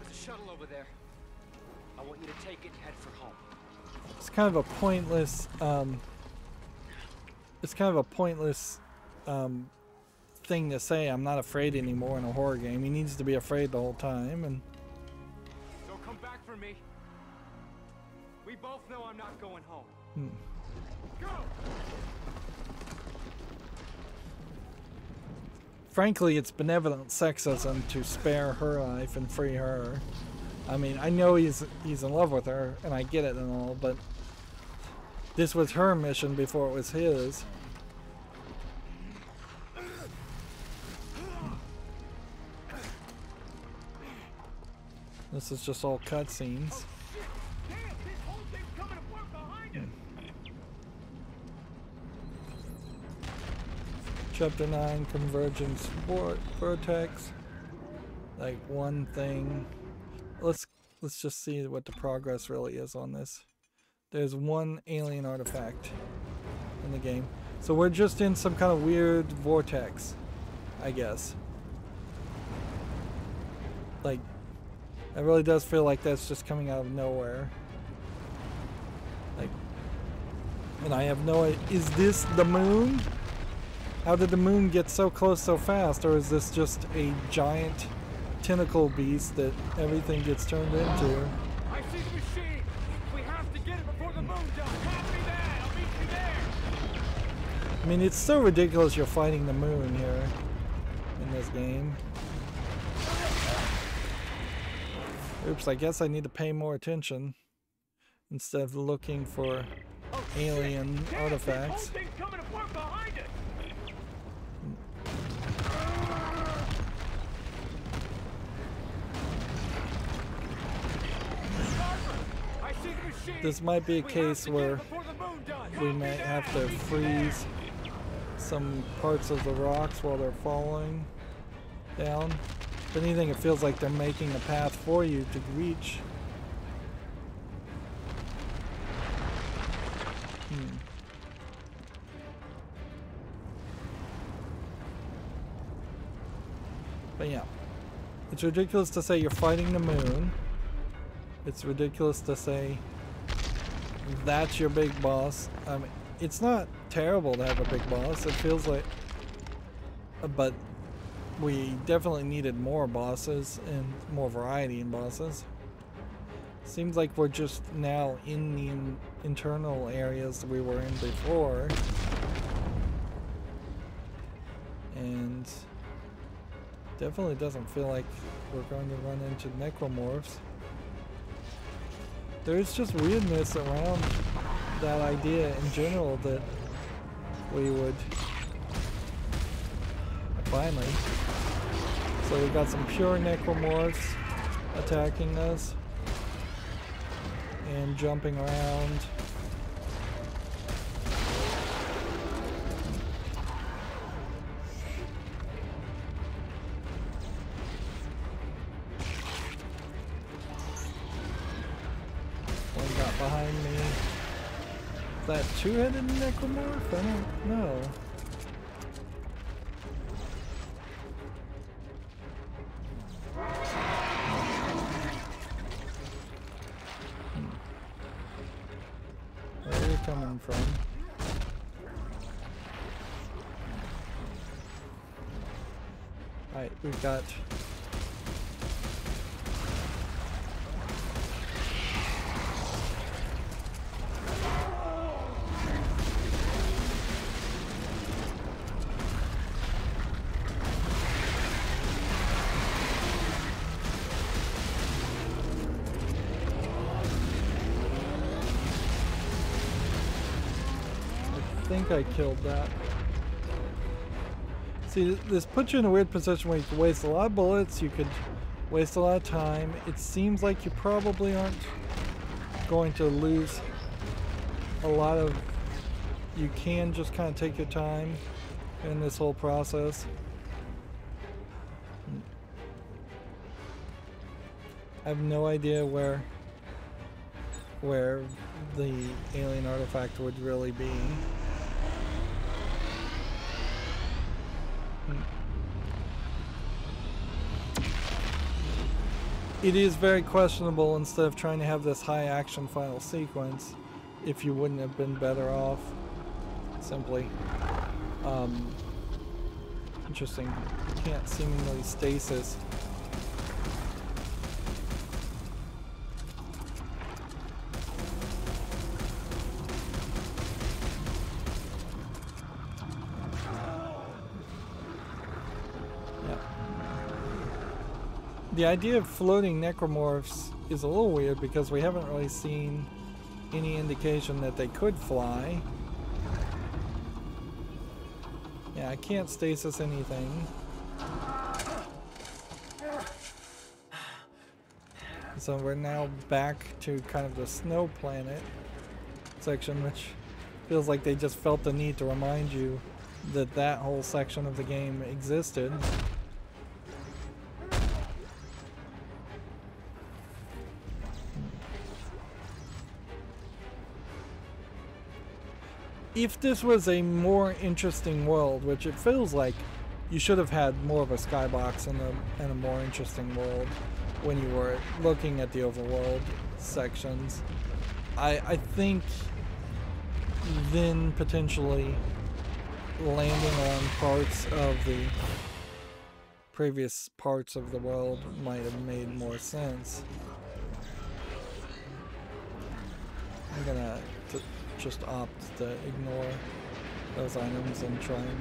[SPEAKER 3] There's a shuttle over there. I want you to take it and head for home.
[SPEAKER 1] It's kind of a pointless. It's kind of a pointless thing to say. I'm not afraid anymore in a horror game. He needs to be afraid the whole time, and
[SPEAKER 5] Don't come back for me. We both know I'm not going home. Go!
[SPEAKER 1] frankly, it's benevolent sexism to spare her life and free her. I mean, I know he's in love with her, and I get it and all, but this was her mission before it was his. This is just all cutscenes. Chapter 9, Convergence Vortex. Like one thing. Let's let's just see what the progress really is on this. There's one alien artifact in the game. So we're just in some kind of weird vortex, I guess. Like, it really does feel like that's just coming out of nowhere. Like, and I have no idea, is this the moon? How did the moon get so close so fast? Or is this just a giant tentacle beast that everything gets turned into?
[SPEAKER 5] I see the machine. We have to get it before the moon does. Have me there. I'll meet you there.
[SPEAKER 1] I mean, it's so ridiculous you're fighting the moon here in this game. Oops, I guess I need to pay more attention instead of looking for alien artifacts.
[SPEAKER 5] Thing's coming apart behind us. I see the machine.
[SPEAKER 1] This might be a case where we might have to freeze some parts of the rocks while they're falling down. If anything, it feels like they're making a path for you to reach. But yeah, it's ridiculous to say you're fighting the moon. It's ridiculous to say that's your big boss. I mean, it's not terrible to have a big boss. It feels like, but we definitely needed more bosses and more variety in bosses. Seems like we're just now in the internal areas we were in before. And definitely doesn't feel like we're going to run into necromorphs. There's just weirdness around that idea in general that we would finally. So we got some pure necromorphs attacking us and jumping around. One got behind me. Is that two-headed necromorph? I don't know. Where are you coming from? Alright, we've got I think I killed that. See, this puts you in a weird position where you can waste a lot of bullets, you could waste a lot of time. It seems like you probably aren't going to lose a lot of... You can just kind of take your time in this whole process. I have no idea where the alien artifact would really be. It is very questionable, instead of trying to have this high action final sequence, if you wouldn't have been better off simply interesting. You can't seemingly stasis. The idea of floating necromorphs is a little weird because we haven't really seen any indication that they could fly. Yeah, I can't stasis anything. So we're now back to kind of the snow planet section, which feels like they just felt the need to remind you that that whole section of the game existed. if this was a more interesting world, which it feels like you should have had more of a skybox and a more interesting world when you were looking at the overworld sections, I think then potentially landing on parts of the previous parts of the world might have made more sense. I'm gonna just opt to ignore those items and try and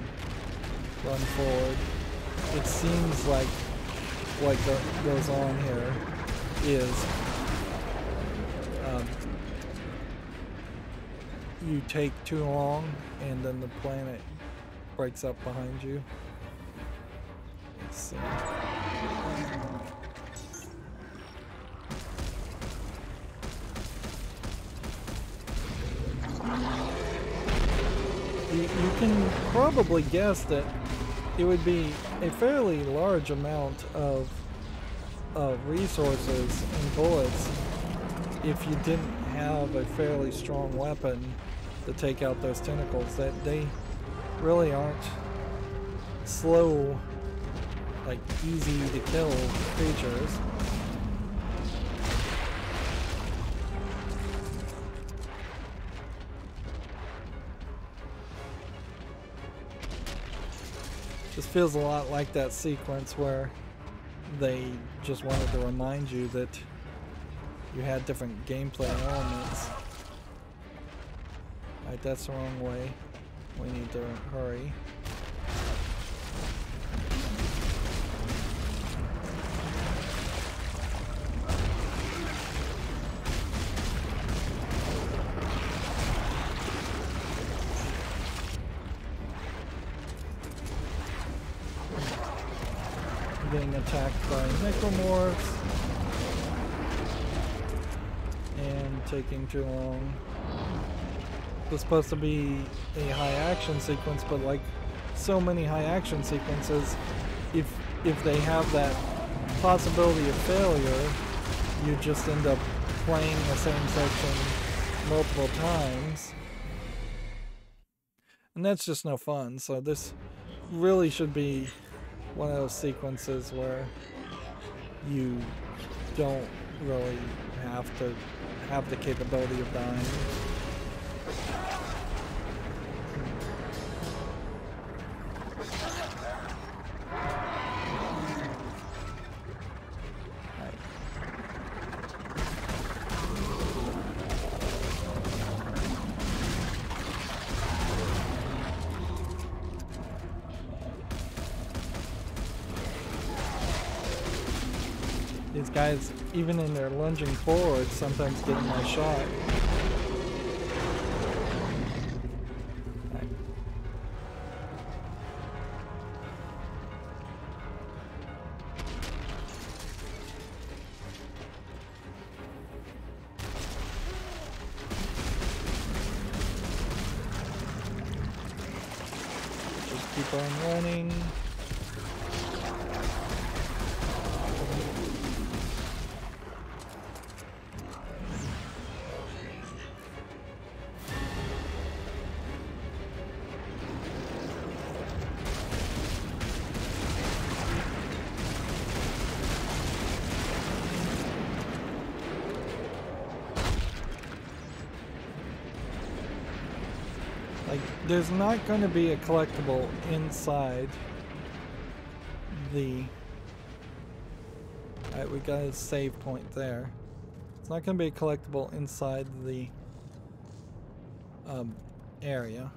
[SPEAKER 1] run forward. It seems like what goes on here is you take too long and then the planet breaks up behind you. Let's see. You can probably guess that it would be a fairly large amount of resources and bullets if you didn't have a fairly strong weapon to take out those tentacles. That they really aren't slow, like easy to kill creatures. This feels a lot like that sequence where they just wanted to remind you that you had different gameplay elements. Alright, that's the wrong way. We need to hurry. Getting attacked by necromorphs and taking too long. It's supposed to be a high action sequence, but like so many high action sequences, if they have that possibility of failure, you just end up playing the same section multiple times, and that's just no fun. So this really should be one of those sequences where you don't really have to have the capability of dying. These guys, even in their lunging forward, sometimes get in my shot. Right. Just keep on running. There's not going to be a collectible inside the... Alright, we got a save point there. It's not going to be a collectible inside the area.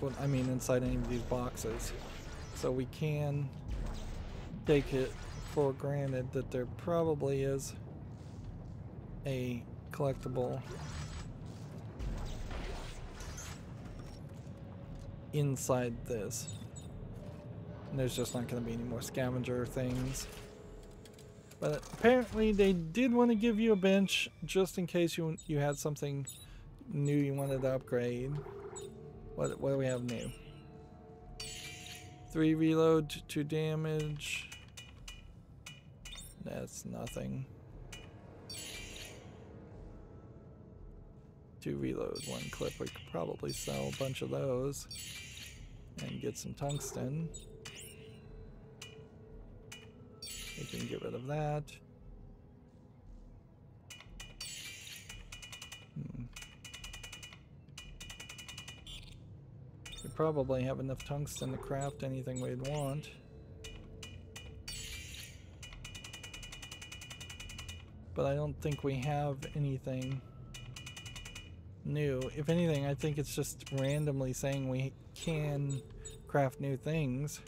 [SPEAKER 1] Well, I mean inside any of these boxes. So we can take it for granted that there probably is a collectible inside this. And there's just not going to be any more scavenger things. But apparently they did want to give you a bench just in case you had something new you wanted to upgrade. What do we have new? 3 reload, 2 damage. That's nothing. 2 reload, 1 clip. We could probably sell a bunch of those and get some tungsten. We can get rid of that. We probably have enough tungsten to craft anything we'd want. But I don't think we have anything new. If anything, I think it's just randomly saying we can craft new things.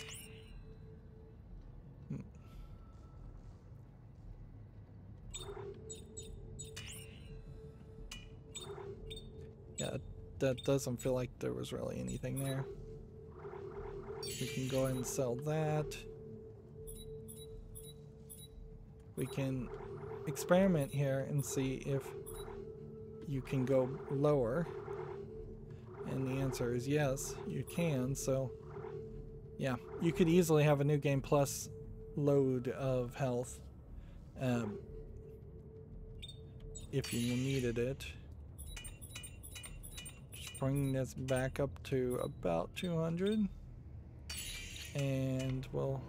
[SPEAKER 1] Yeah, that doesn't feel like there was really anything there. We can go ahead and sell that. We can experiment here and see if you can go lower. And the answer is yes, you can. So yeah, you could easily have a New Game Plus load of health if you needed it. Just bring this back up to about 200, and we'll,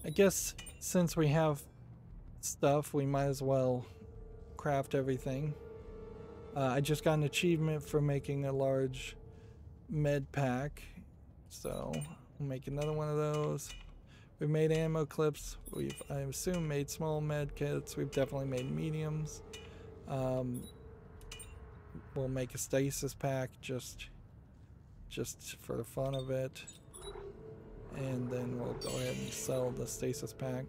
[SPEAKER 1] I guess since we have stuff, we might as well craft everything. I just got an achievement for making a large med pack, so we'll make another one of those. We've made ammo clips. We've, I assume, made small med kits. We've definitely made mediums. We'll make a stasis pack just for the fun of it, and then we'll go ahead and sell the stasis pack.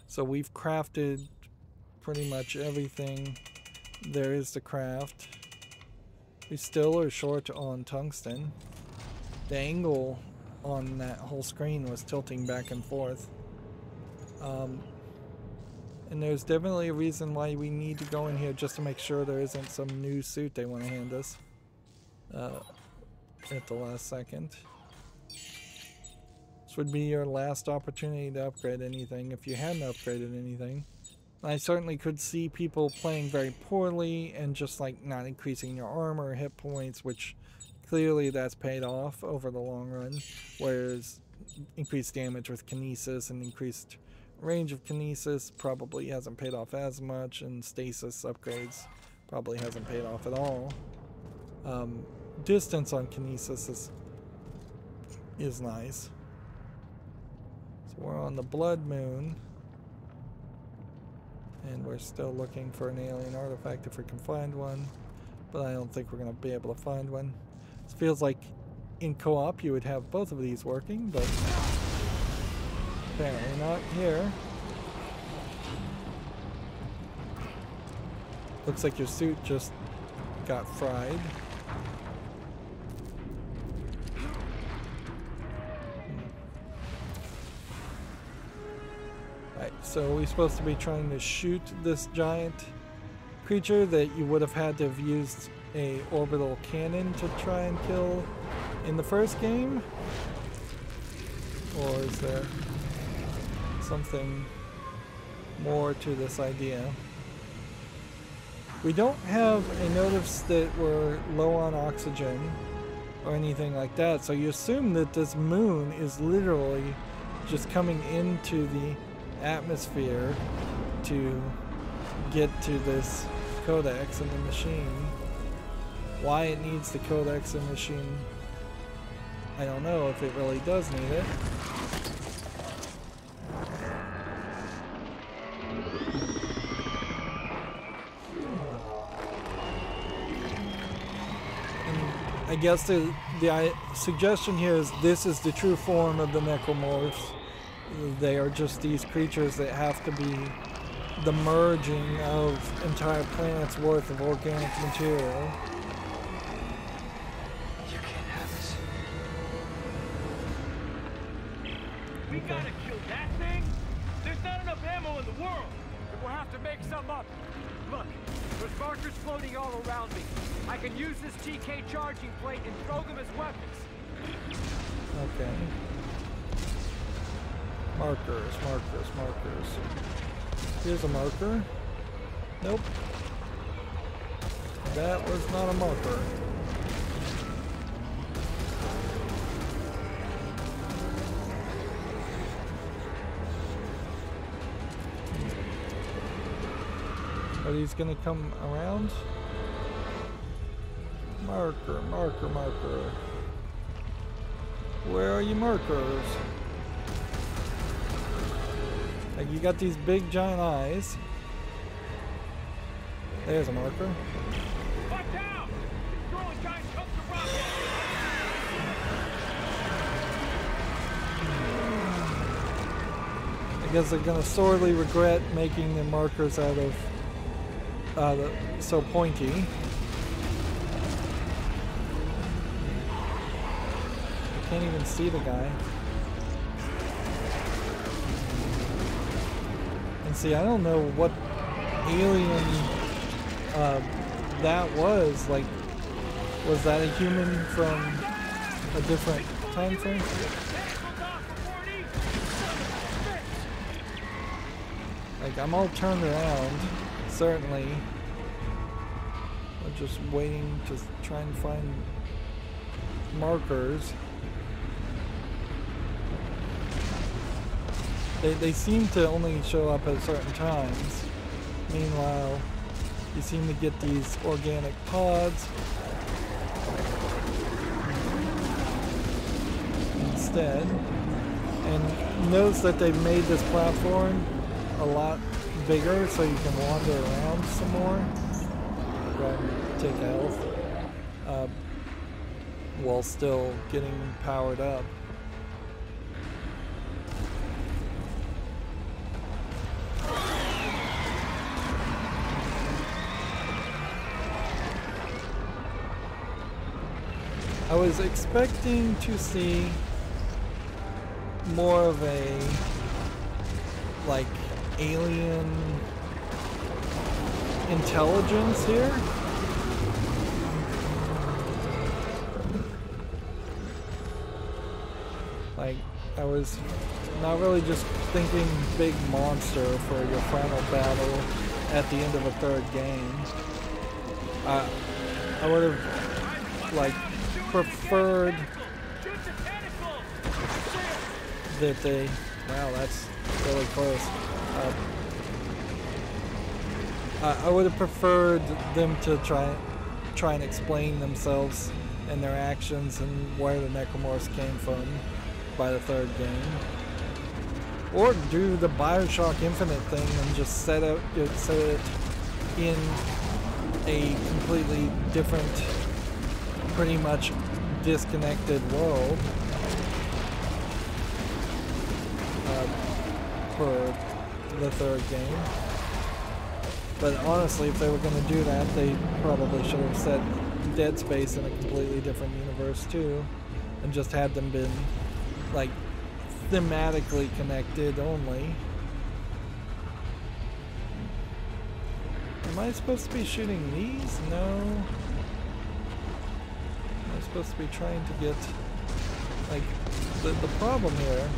[SPEAKER 1] So we've crafted pretty much everything there is to craft. We still are short on tungsten. The angle on that whole screen was tilting back and forth. And there's definitely a reason why we need to go in here, just to make sure there isn't some new suit they want to hand us at the last second. This would be your last opportunity to upgrade anything if you hadn't upgraded anything. I certainly could see people playing very poorly and just like not increasing your armor or hit points, which clearly that's paid off over the long run, whereas increased damage with kinesis and increased range of kinesis probably hasn't paid off as much, and stasis upgrades probably hasn't paid off at all. Distance on kinesis is nice. So we're on the Blood Moon, and we're still looking for an alien artifact if we can find one, but I don't think we're going to be able to find one. It feels like in co-op you would have both of these working, but apparently not here. Looks like your suit just got fried. Right, so we're supposed to be trying to shoot this giant creature that you would have had to have used a orbital cannon to try and kill in the first game? Or is there something more to this idea? We don't have a notice that we're low on oxygen or anything like that, so you assume that this moon is literally just coming into the atmosphere to get to this codex in the machine. Why it needs the codex in the machine, I don't know if it really does need it. I guess the suggestion here is this is the true form of the necromorphs. They are just these creatures that have to be the merging of entire planets worth of organic material.
[SPEAKER 3] You can't have this.
[SPEAKER 5] We gotta kill that thing? There's not enough ammo in the world!
[SPEAKER 8] Then we'll have to make some up. Look, there's markers floating all around me. I can use this TK charging plate and throw them as weapons.
[SPEAKER 1] Okay. Markers, markers, markers. Here's a marker. Nope. That was not a marker. Are these gonna come around? Marker, marker, marker. Where are you markers? Like, you got these big giant eyes. There's a marker.
[SPEAKER 5] Watch out! It's throwing giant chunks of rock.
[SPEAKER 1] I guess they're gonna sorely regret making the markers out of so pointy. I can't even see the guy. And see, I don't know what alien that was. Like, was that a human from a different time frame? Like, I'm all turned around, certainly. I'm just waiting to try and find markers. They seem to only show up at certain times. Meanwhile, you seem to get these organic pods instead. And notice that they've made this platform a lot bigger so you can wander around some more. Go ahead and take health while still getting powered up. I was expecting to see more of a, like, alien intelligence here. Like, I was not really just thinking big monster for your final battle at the end of a third game. I would have, like, preferred that they, wow, that's really close. I would have preferred them to try and explain themselves and their actions and where the Necromorphs came from by the third game, or do the BioShock Infinite thing and just set it in a completely different, pretty much disconnected world for the third game. But honestly, if they were going to do that, they probably should have set Dead Space in a completely different universe too, and just had them been, like, thematically connected only. Am I supposed to be shooting these? No. I'm supposed to be trying to get, like, the problem here.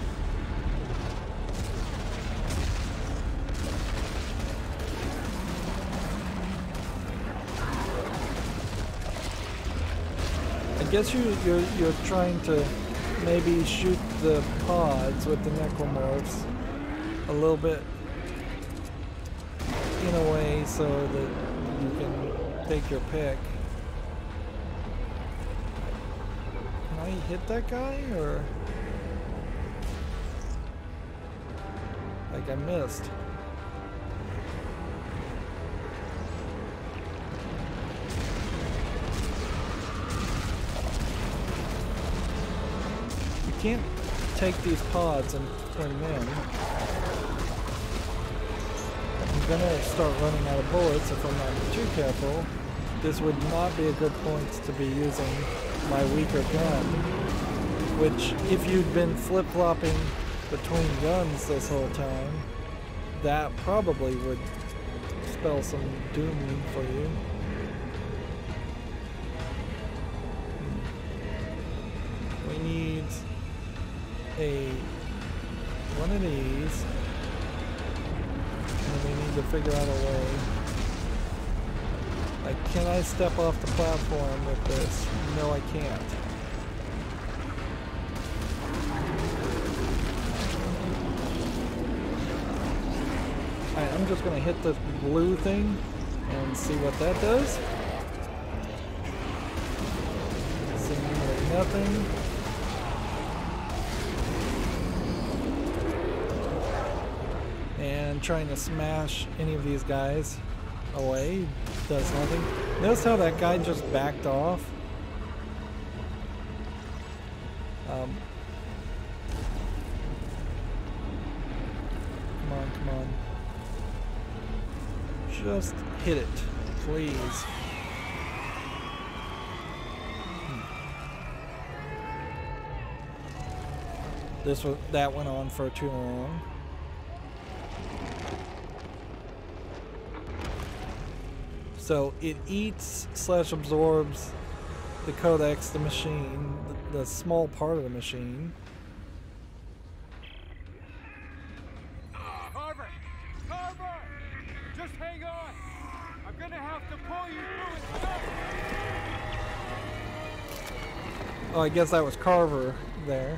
[SPEAKER 1] I guess you're trying to maybe shoot the pods with the Necromorphs a little bit in a way so that you can take your pick. Can I hit that guy, or like I missed? You can't take these pods and turn them in. I'm gonna start running out of bullets if I'm not too careful. This would not be a good point to be using my weaker gun, which, if you'd been flip-flopping between guns this whole time, that probably would spell some doom for you. We need one of these, And we need to figure out a way. Like, can I step off the platform with this? No, I can't. Alright, I'm just gonna hit the blue thing and see what that does. Seemingly nothing. And trying to smash any of these guys away does nothing. Notice how that guy just backed off? Come on, come on. Just hit it, please. That went on for too long. So it eats / absorbs the codex, the machine, the small part of the machine.
[SPEAKER 8] Carver! Carver! Just hang on! I'm gonna have to pull you through it.
[SPEAKER 1] Oh, I guess that was Carver there.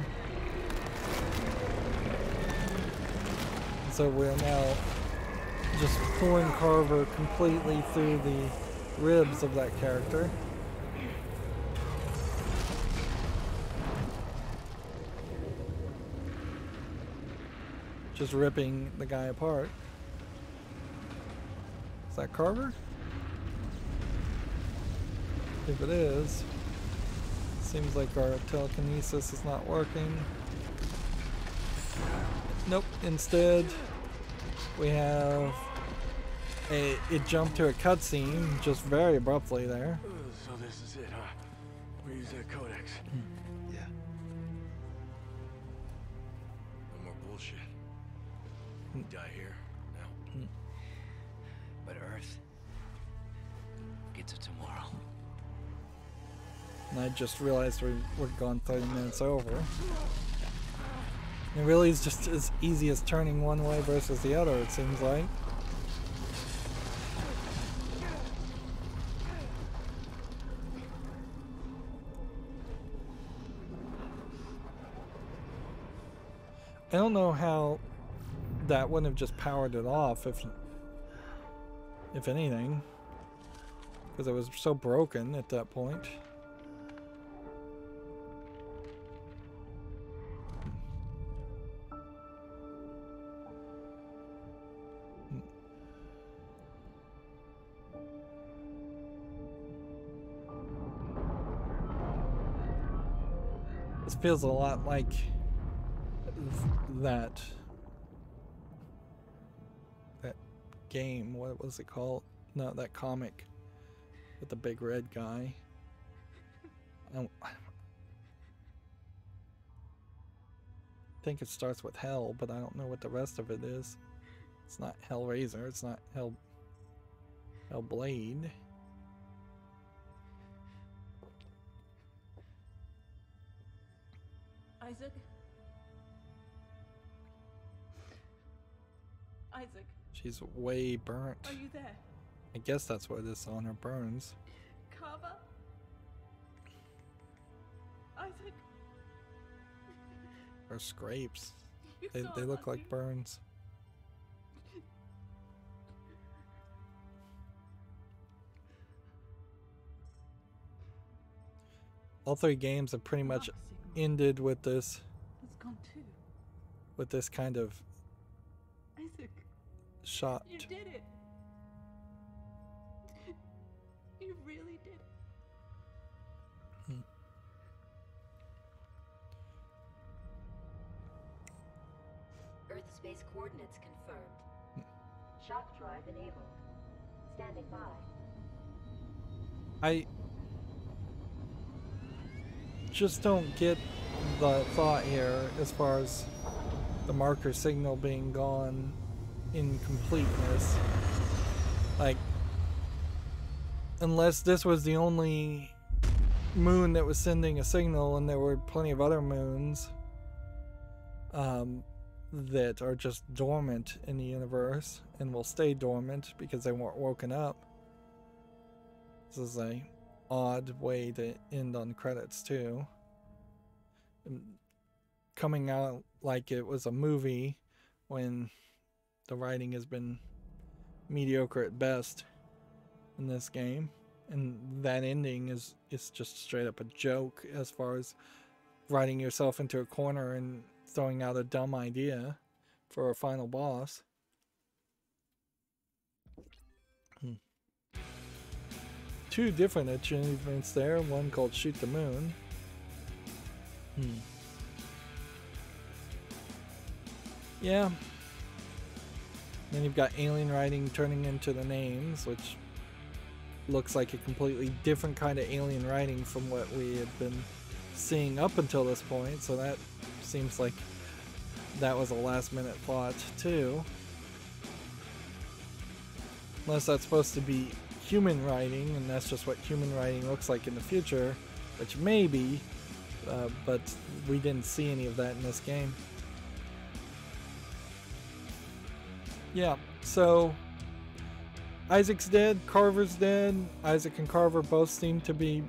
[SPEAKER 1] So we're now just pulling Carver completely through the ribs of that character. Just ripping the guy apart. Is that Carver? If it is, seems like our telekinesis is not working. Nope, instead we have it jumped to a cutscene just very abruptly there.
[SPEAKER 5] So this is it, huh? We use that codex.
[SPEAKER 3] Yeah.
[SPEAKER 5] No more bullshit. We die here now.
[SPEAKER 3] But Earth gets it tomorrow.
[SPEAKER 1] And I just realized we're gone 30 minutes over. It really is just as easy as turning one way versus the other, it seems like. I don't know how that wouldn't have just powered it off if anything, because it was so broken at that point. This feels a lot like that game. What was it called? No, that comic with the big red guy. I think it starts with Hell, but I don't know what the rest of it is. It's not Hellraiser. It's not Hellblade.
[SPEAKER 6] Isaac? Isaac,
[SPEAKER 1] She's way burnt.
[SPEAKER 6] are you there?
[SPEAKER 1] I guess that's what it is on her burns.
[SPEAKER 6] Carver? Isaac?
[SPEAKER 1] Or scrapes.
[SPEAKER 6] You
[SPEAKER 1] They
[SPEAKER 6] saw
[SPEAKER 1] look
[SPEAKER 6] us.
[SPEAKER 1] like burns. All three games have pretty much ended with this
[SPEAKER 6] It's gone too.
[SPEAKER 1] kind of
[SPEAKER 6] Isaac,
[SPEAKER 1] shot.
[SPEAKER 6] you did it. You really did it.
[SPEAKER 9] Earth space coordinates confirmed. Shock drive enabled. Standing by.
[SPEAKER 1] I just don't get the thought here as far as the marker signal being gone in completeness. Like, unless this was the only moon that was sending a signal and there were plenty of other moons, that are just dormant in the universe and will stay dormant because they weren't woken up. This is a odd way to end on credits too. Coming out like it was a movie when the writing has been mediocre at best in this game, and that ending is just straight up a joke as far as writing yourself into a corner and throwing out a dumb idea for a final boss. Two different achievements there, one called Shoot the Moon. Yeah. Then you've got alien writing turning into the names, which looks like a completely different kind of alien writing from what we had been seeing up until this point, so that seems like that was a last minute plot too. Unless that's supposed to be human writing, and that's just what human writing looks like in the future, which may be, but we didn't see any of that in this game. Yeah, so Isaac's dead, Carver's dead. Isaac and Carver both seem to be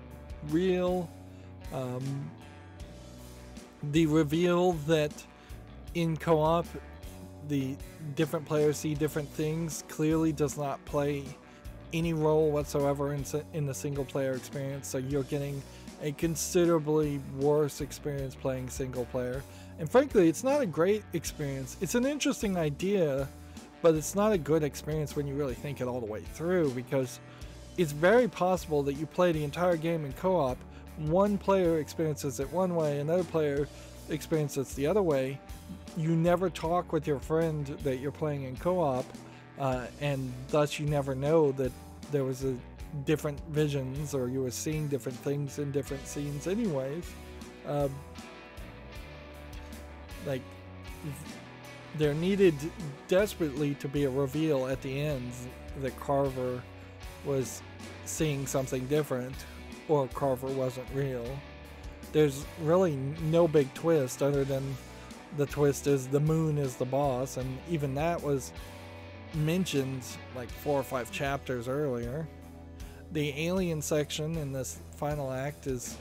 [SPEAKER 1] real. The reveal that in co-op the different players see different things clearly does not play any role whatsoever in the single player experience, so you're getting a considerably worse experience playing single player. And frankly, it's not a great experience. It's an interesting idea, but it's not a good experience when you really think it all the way through, because it's very possible that you play the entire game in co-op, one player experiences it one way, another player experiences it the other way. You never talk with your friend that you're playing in co-op, and thus you never know that there was a different visions, or you were seeing different things in different scenes anyways. Like, there needed desperately to be a reveal at the end that Carver was seeing something different, or Carver wasn't real. There's really no big twist other than the twist is the moon is the boss, and even that was mentioned like 4 or 5 chapters earlier. The alien section in this final act is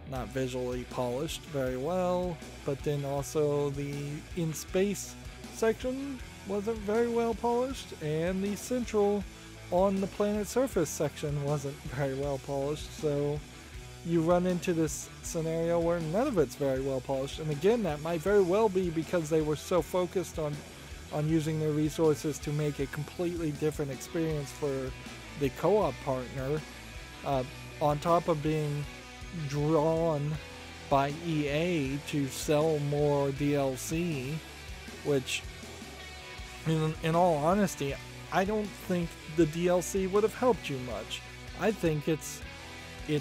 [SPEAKER 1] not visually polished very well, but then also the in space section wasn't very well polished, and the central on the planet surface section wasn't very well polished, so you run into this scenario where none of it's very well polished. And again, that might very well be because they were so focused on using their resources to make a completely different experience for the co-op partner, on top of being drawn by EA to sell more DLC, which in all honesty, I don't think the DLC would have helped you much. I think it's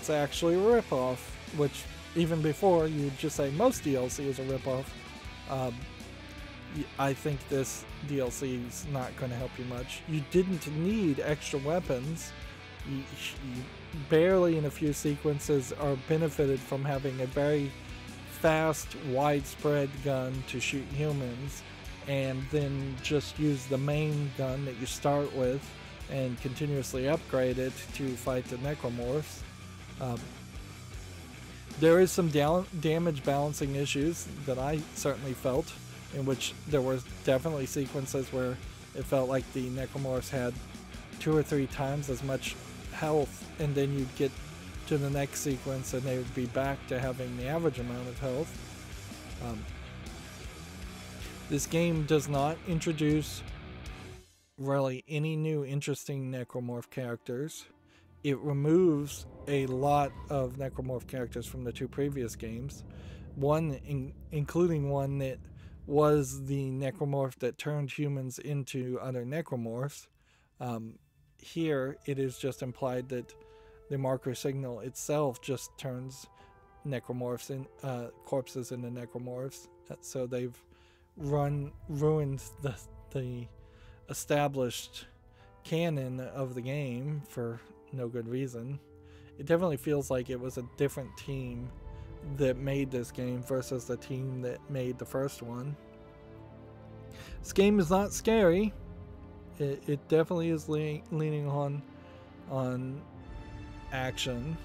[SPEAKER 1] actually a ripoff, which even before you'd just say most DLC is a ripoff. I think this DLC is not going to help you much. You didn't need extra weapons. You barely in a few sequences are benefited from having a very fast, widespread gun to shoot humans, and then just use the main gun that you start with and continuously upgrade it to fight the necromorphs. There is some damage balancing issues that I certainly felt, in which there were definitely sequences where it felt like the necromorphs had 2 or 3 times as much health, and then you'd get to the next sequence and they would be back to having the average amount of health. This game does not introduce really any new interesting necromorph characters. It removes a lot of necromorph characters from the 2 previous games, including one that was the necromorph that turned humans into other necromorphs. Here it is just implied that the marker signal itself just turns necromorphs in corpses into necromorphs, so they've ruined the established canon of the game for no good reason. It definitely feels like it was a different team that made this game versus the team that made the first one. This game is not scary. It definitely is leaning on action.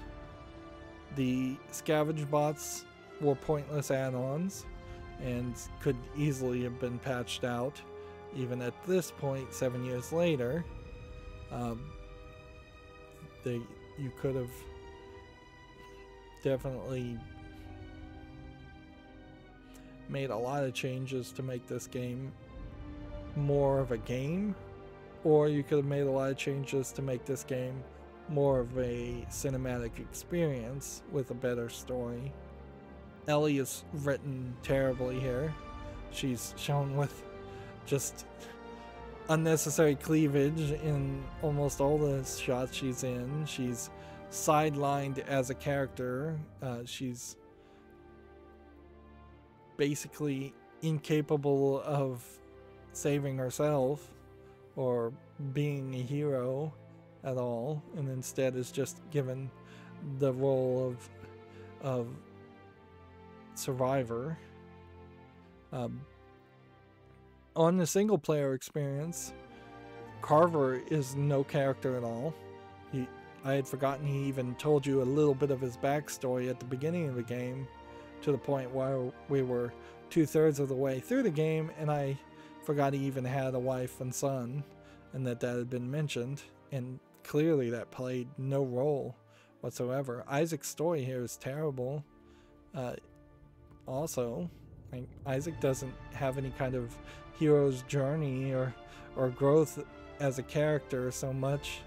[SPEAKER 1] The scavenge bots were pointless add-ons and could easily have been patched out even at this point 7 years later. You could have definitely made a lot of changes to make this game more of a game, or you could have made a lot of changes to make this game more of a cinematic experience with a better story. Ellie is written terribly here. She's shown with just unnecessary cleavage in almost all the shots she's in. She's sidelined as a character. She's basically incapable of saving herself or being a hero at all, and instead is just given the role of survivor. On the single player experience, Carver is no character at all. I had forgotten he even told you a little bit of his backstory at the beginning of the game, to the point where we were 2/3 of the way through the game and I forgot he even had a wife and son, and that had been mentioned, and clearly that played no role whatsoever. Isaac's story here is terrible. Also, Isaac doesn't have any kind of hero's journey or growth as a character so much,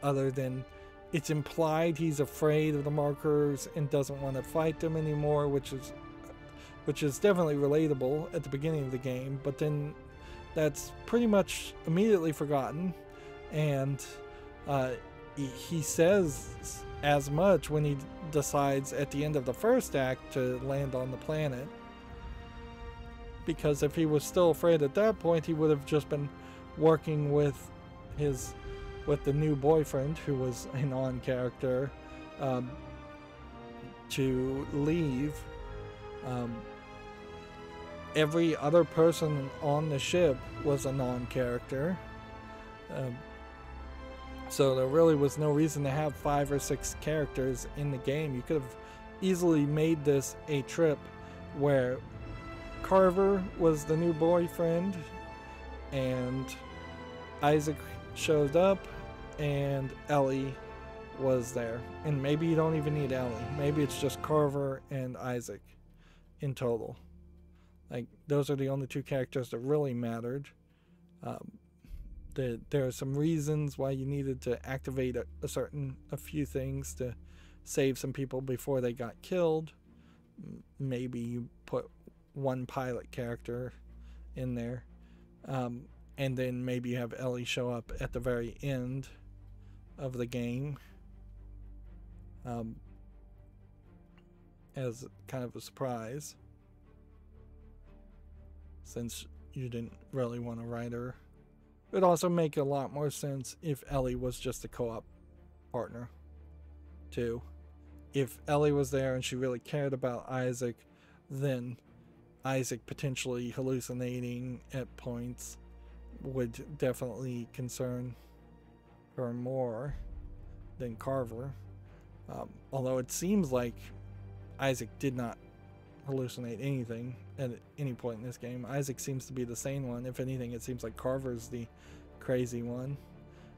[SPEAKER 1] other than it's implied he's afraid of the markers and doesn't want to fight them anymore, which is definitely relatable at the beginning of the game, but then that's pretty much immediately forgotten, and he says as much when he decides at the end of the first act to land on the planet, because if he was still afraid at that point, he would have just been working with the new boyfriend, who was a non-character, to leave. Every other person on the ship was a non-character, so there really was no reason to have 5 or 6 characters in the game. You could have easily made this a trip where Carver was the new boyfriend and Isaac showed up and Ellie was there, and maybe you don't even need Ellie. Maybe it's just Carver and Isaac in total. Like, those are the only 2 characters that really mattered. There are some reasons why you needed to activate a few things to save some people before they got killed. Maybe you put 1 pilot character in there, and then maybe you have Ellie show up at the very end of the game as kind of a surprise, since you didn't really want to write her. It would also make a lot more sense if Ellie was just a co-op partner too. If Ellie was there and she really cared about Isaac, then Isaac potentially hallucinating at points would definitely concern her more than Carver. Although it seems like Isaac did not hallucinate anything at any point in this game. Isaac seems to be the sane one. If anything, it seems like Carver's the crazy one,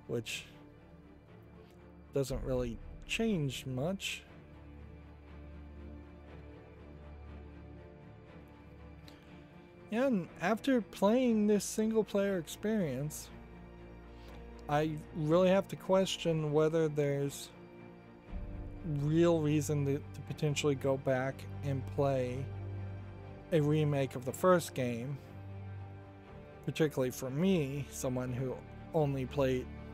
[SPEAKER 1] which doesn't really change much. And after playing this single player experience, I really have to question whether there's real reason to potentially go back and play a remake of the first game, particularly for me, someone who only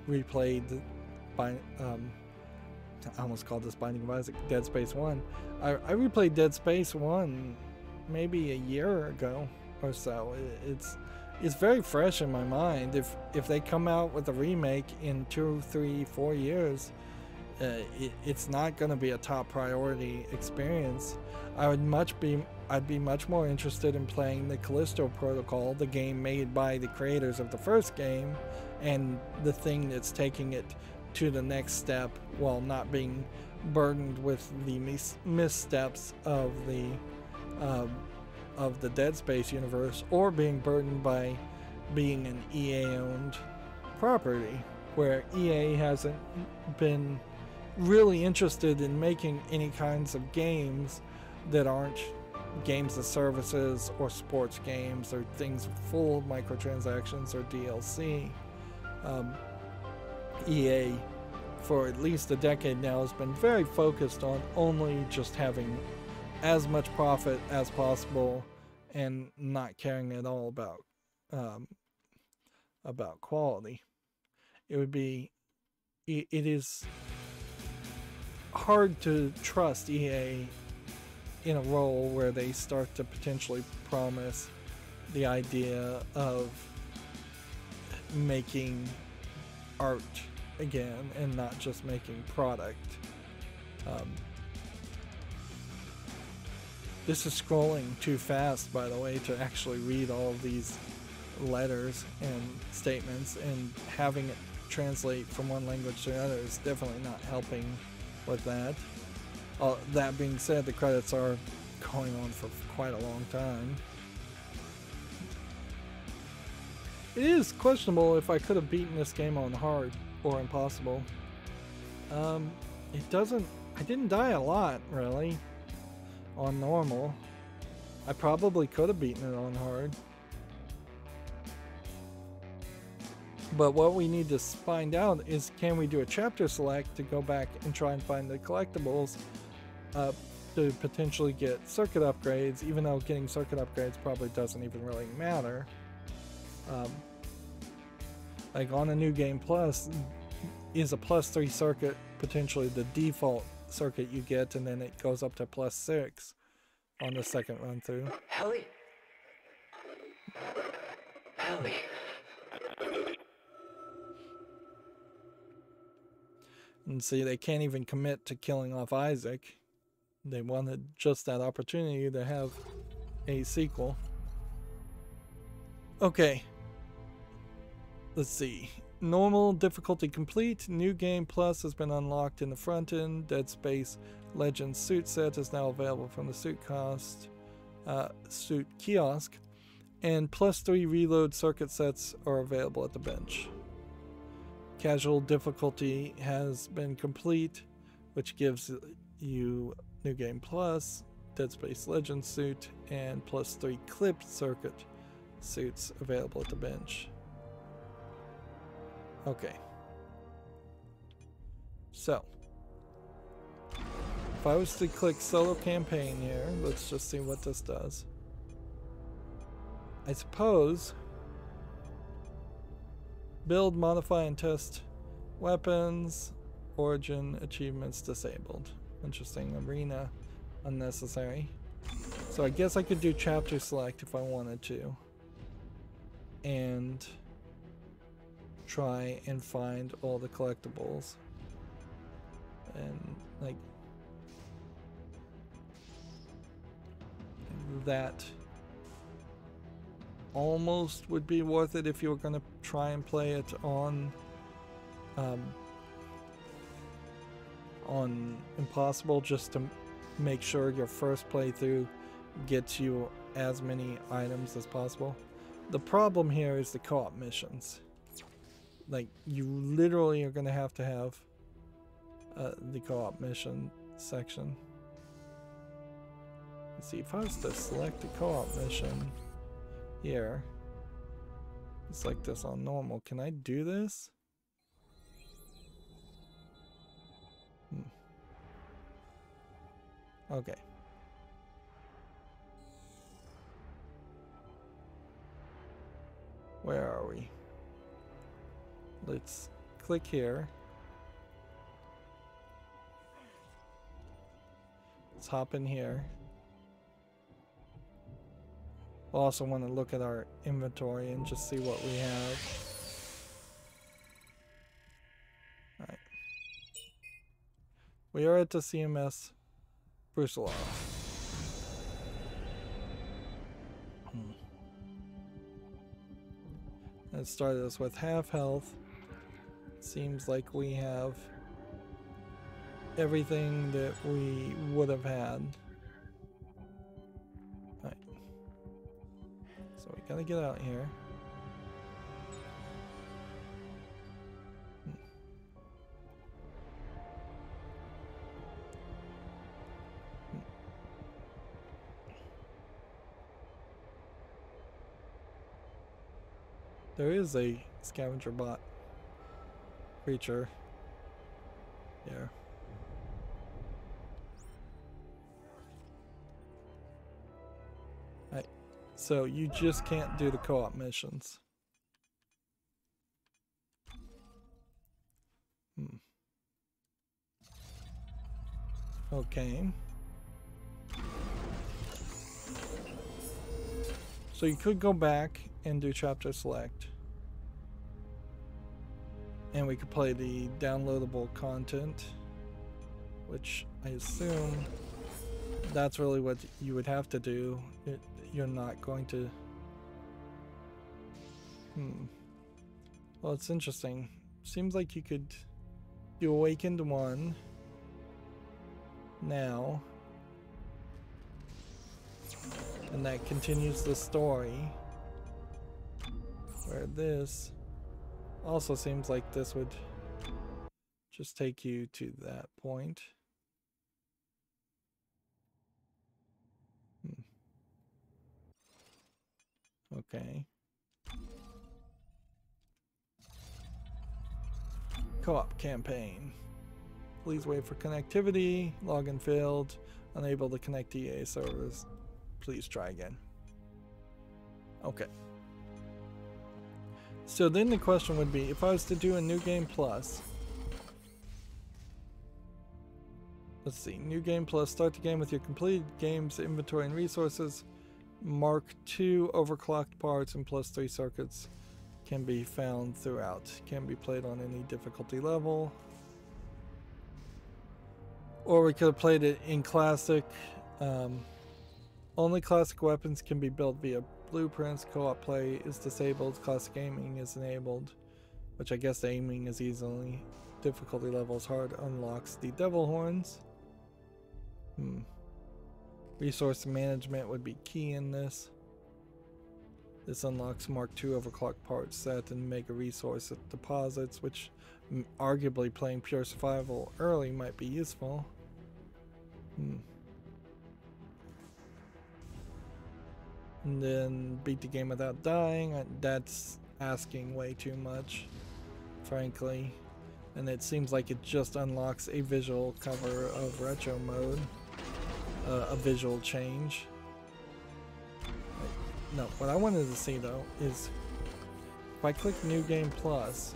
[SPEAKER 1] replayed I almost called this Binding of Isaac, Dead Space 1. I replayed Dead Space 1 maybe a year ago or so. It's very fresh in my mind. If they come out with a remake in 2, 3, 4 years, it's not going to be a top priority experience. I'd be much more interested in playing the Callisto Protocol, the game made by the creators of the first game, and the thing that's taking it to the next step while not being burdened with the missteps of the Dead Space universe, or being burdened by being an EA-owned property, where EA hasn't been really interested in making any kinds of games that aren't games as services or sports games or things full of microtransactions or DLC. EA, for at least a decade now, has been very focused on only just having as much profit as possible and not caring at all about quality. It is hard to trust EA in a role where they start to potentially promise the idea of making art again and not just making product. This is scrolling too fast, by the way, to actually read all of these letters and statements, and having it translate from one language to another is definitely not helping with that. That being said, the credits are going on for quite a long time. It is questionable if I could have beaten this game on hard or impossible. I didn't die a lot, really, on normal. I probably could have beaten it on hard. But what we need to find out is, can we do a chapter select to go back and try and find the collectibles to potentially get circuit upgrades, even though getting circuit upgrades probably doesn't even really matter. Like on a New Game Plus, is a +3 circuit potentially the default circuit you get, and then it goes up to +6 on the second run through.
[SPEAKER 10] Ellie? Ellie?
[SPEAKER 1] And see, they can't even commit to killing off Isaac. They wanted just that opportunity to have a sequel. Okay. Let's see. Normal difficulty complete. New Game Plus has been unlocked in the front end. Dead Space Legends suit set is now available from the suit kiosk. And +3 reload circuit sets are available at the bench. Casual difficulty has been complete, which gives you New Game Plus, Dead Space Legends suit, and +3 clipped circuit suits available at the bench. Okay. So, if I was to click solo campaign here, let's just see what this does. I suppose build, modify, and test weapons, origin, achievements disabled. Interesting. Arena, unnecessary. So I guess I could do chapter select if I wanted to, and try and find all the collectibles, and like that almost would be worth it if you were going to try and play it on impossible, just to make sure your first playthrough gets you as many items as possible. The problem here is the co-op missions. Like, you literally are going to have the co-op mission section. Let's see, if I was to select the co-op mission here, it's like this on normal. Can I do this? Okay. Where are we? Let's click here. Let's hop in here. We'll also want to look at our inventory and just see what we have. Alright. We are at the CMS Brusilov. It started us with half health. Seems like we have everything that we would have had. Right. So we gotta get out here. There is a scavenger bot creature here. Right. So you just can't do the co-op missions. Okay. So you could go back and do chapter select. And we could play the downloadable content, which I assume that's really what you would have to do. You're not going to... Well, it's interesting. Seems like you could do Awakened 1 now. And that continues the story. Where this also seems like this would just take you to that point. Okay. Co-op campaign. Please wait for connectivity. Login failed. Unable to connect EA servers. Please try again. Okay. So then the question would be, if I was to do a New Game Plus. Let's see. New Game Plus. Start the game with your completed game's inventory and resources. Mark 2 overclocked parts and +3 circuits can be found throughout. Can be played on any difficulty level. Or we could have played it in classic. Only classic weapons can be built via blueprints. Co-op play is disabled. Classic aiming is enabled. Which I guess the aiming is easily. Difficulty levels hard unlocks the devil horns. Resource management would be key in this. This unlocks Mark II overclocked parts set and mega resource deposits, which arguably playing pure survival early might be useful. And then beat the game without dying. That's asking way too much, frankly. And it seems like it just unlocks a visual cover of retro mode. A visual change. No, what I wanted to see though is if I click New Game Plus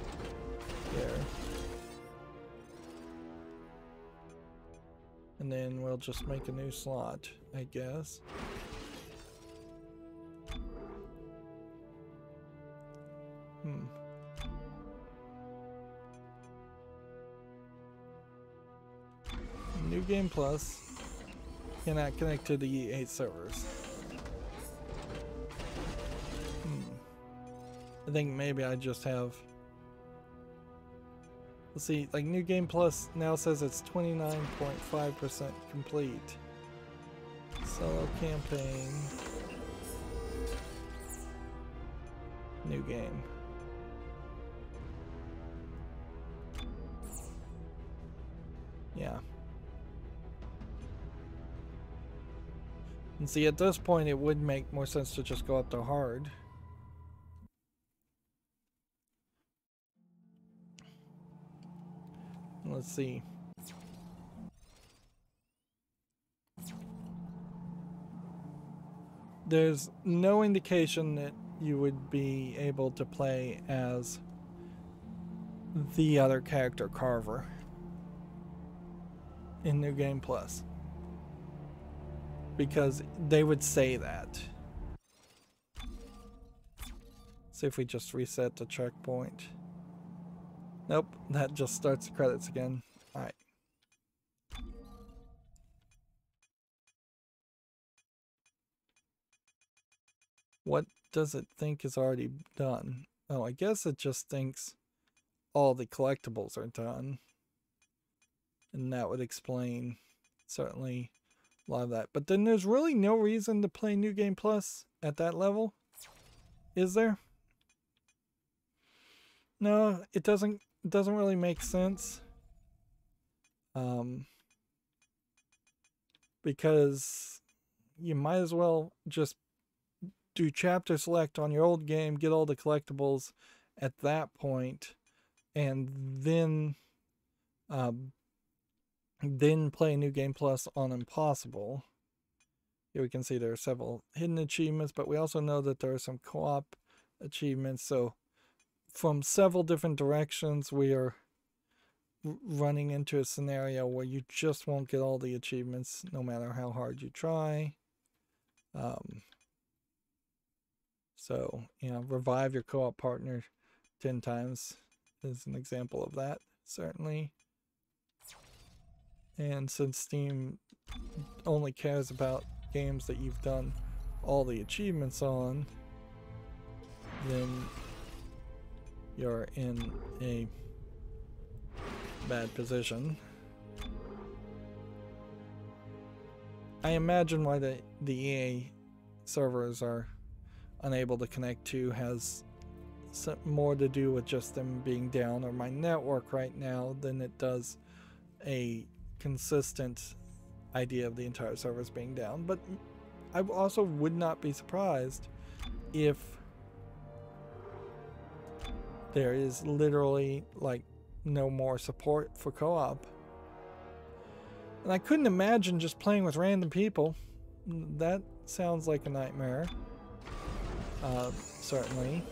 [SPEAKER 1] here, and then we'll just make a new slot, I guess. New Game Plus cannot connect to the EA servers. I think maybe I just have... Let's see, like New Game Plus now says it's 29.5% complete. Solo campaign. New game. Yeah. And see, at this point it would make more sense to just go up to hard. Let's see. There's no indication that you would be able to play as the other character, Carver, in New Game Plus. Because they would say that. See if we just reset the checkpoint. Nope, that just starts the credits again. Alright. What does it think is already done? Oh, I guess it just thinks all the collectibles are done. And that would explain certainly a lot of that. But then there's really no reason to play New Game Plus at that level, is there? No, it doesn't really make sense. Because you might as well just do chapter select on your old game, get all the collectibles at that point, and then play New Game Plus on Impossible. Here we can see there are several hidden achievements, but we also know that there are some co-op achievements. So from several different directions, we are running into a scenario where you just won't get all the achievements no matter how hard you try. So, you know, revive your co-op partner 10 times is an example of that, certainly. And since Steam only cares about games that you've done all the achievements on, then you're in a bad position. I imagine why the EA servers are unable to connect to has more to do with just them being down or my network right now than it does a consistent idea of the entire servers being down. But I also would not be surprised if there is literally like no more support for co-op. And I couldn't imagine just playing with random people. That sounds like a nightmare. Certainly.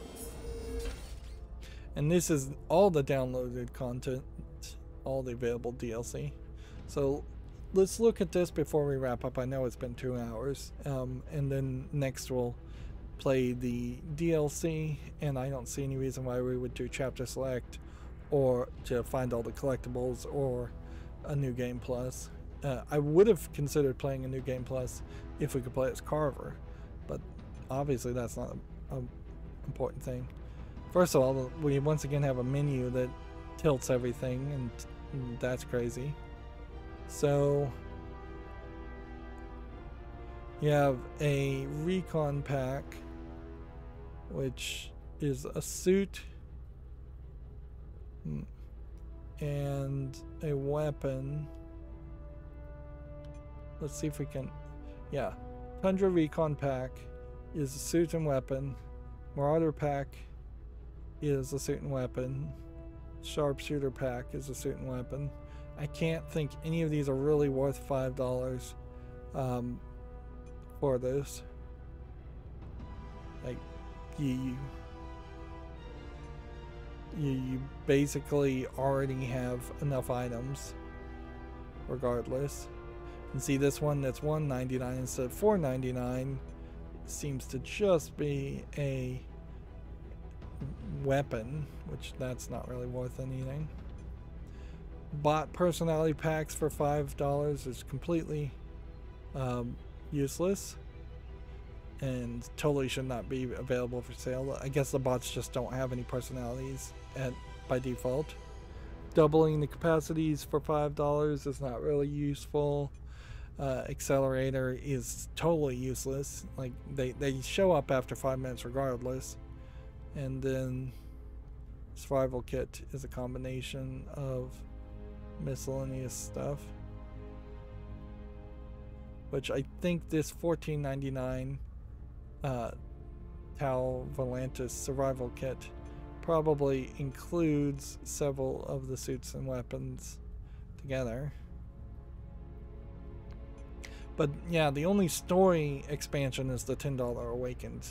[SPEAKER 1] And this is all the downloaded content, all the available DLC. So let's look at this before we wrap up. I know it's been 2 hours. And then next we'll play the DLC, and I don't see any reason why we would do chapter select or to find all the collectibles or a New Game Plus. I would have considered playing a New Game Plus if we could play as Carver, but obviously that's not an important thing. First of all, we once again have a menu that tilts everything, and that's crazy. So you have a recon pack, which is a suit and a weapon. Let's see if we can, yeah. Tundra Recon Pack is a suit and weapon. Marauder Pack is a suit and weapon. Sharpshooter Pack is a suit and weapon. I can't think any of these are really worth $5 for this. Like, you basically already have enough items regardless. And see, this one that's $1.99 instead of $4.99 seems to just be a weapon, which that's not really worth anything. Bot personality packs for $5 is completely useless and totally should not be available for sale. I guess the bots just don't have any personalities by default. Doubling the capacities for $5 is not really useful. Accelerator is totally useless. Like they show up after 5 minutes regardless. And then survival kit is a combination of miscellaneous stuff, which I think this $14.99 Tau Volantis survival kit probably includes several of the suits and weapons together. But yeah, the only story expansion is the $10 Awakened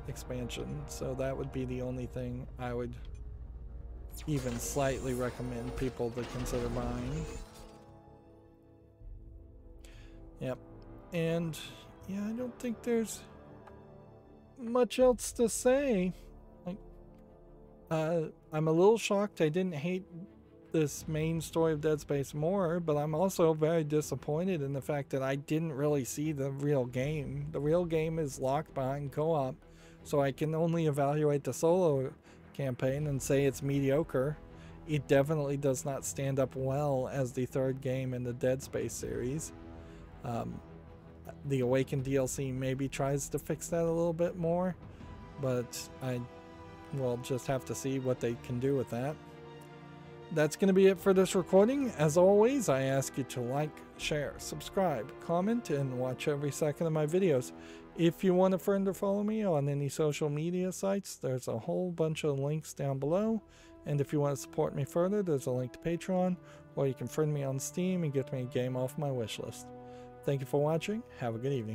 [SPEAKER 1] expansion, so that would be the only thing I would even slightly recommend people to consider buying. Yep. And yeah, I don't think there's much else to say. Like, I'm a little shocked I didn't hate this main story of Dead Space more, but I'm also very disappointed in the fact that I didn't really see the real game. The real game is locked behind co-op, so I can only evaluate the solo campaign and say it's mediocre. It definitely does not stand up well as the third game in the Dead Space series. The Awakened DLC maybe tries to fix that a little bit more, but I will just have to see what they can do with that. That's going to be it for this recording. As always, I ask you to like, share, subscribe, comment, and watch every second of my videos. If you want a friend or follow me on any social media sites, there's a whole bunch of links down below. And if you want to support me further, there's a link to Patreon, or you can friend me on Steam and get me a game off my wishlist. Thank you for watching. Have a good evening.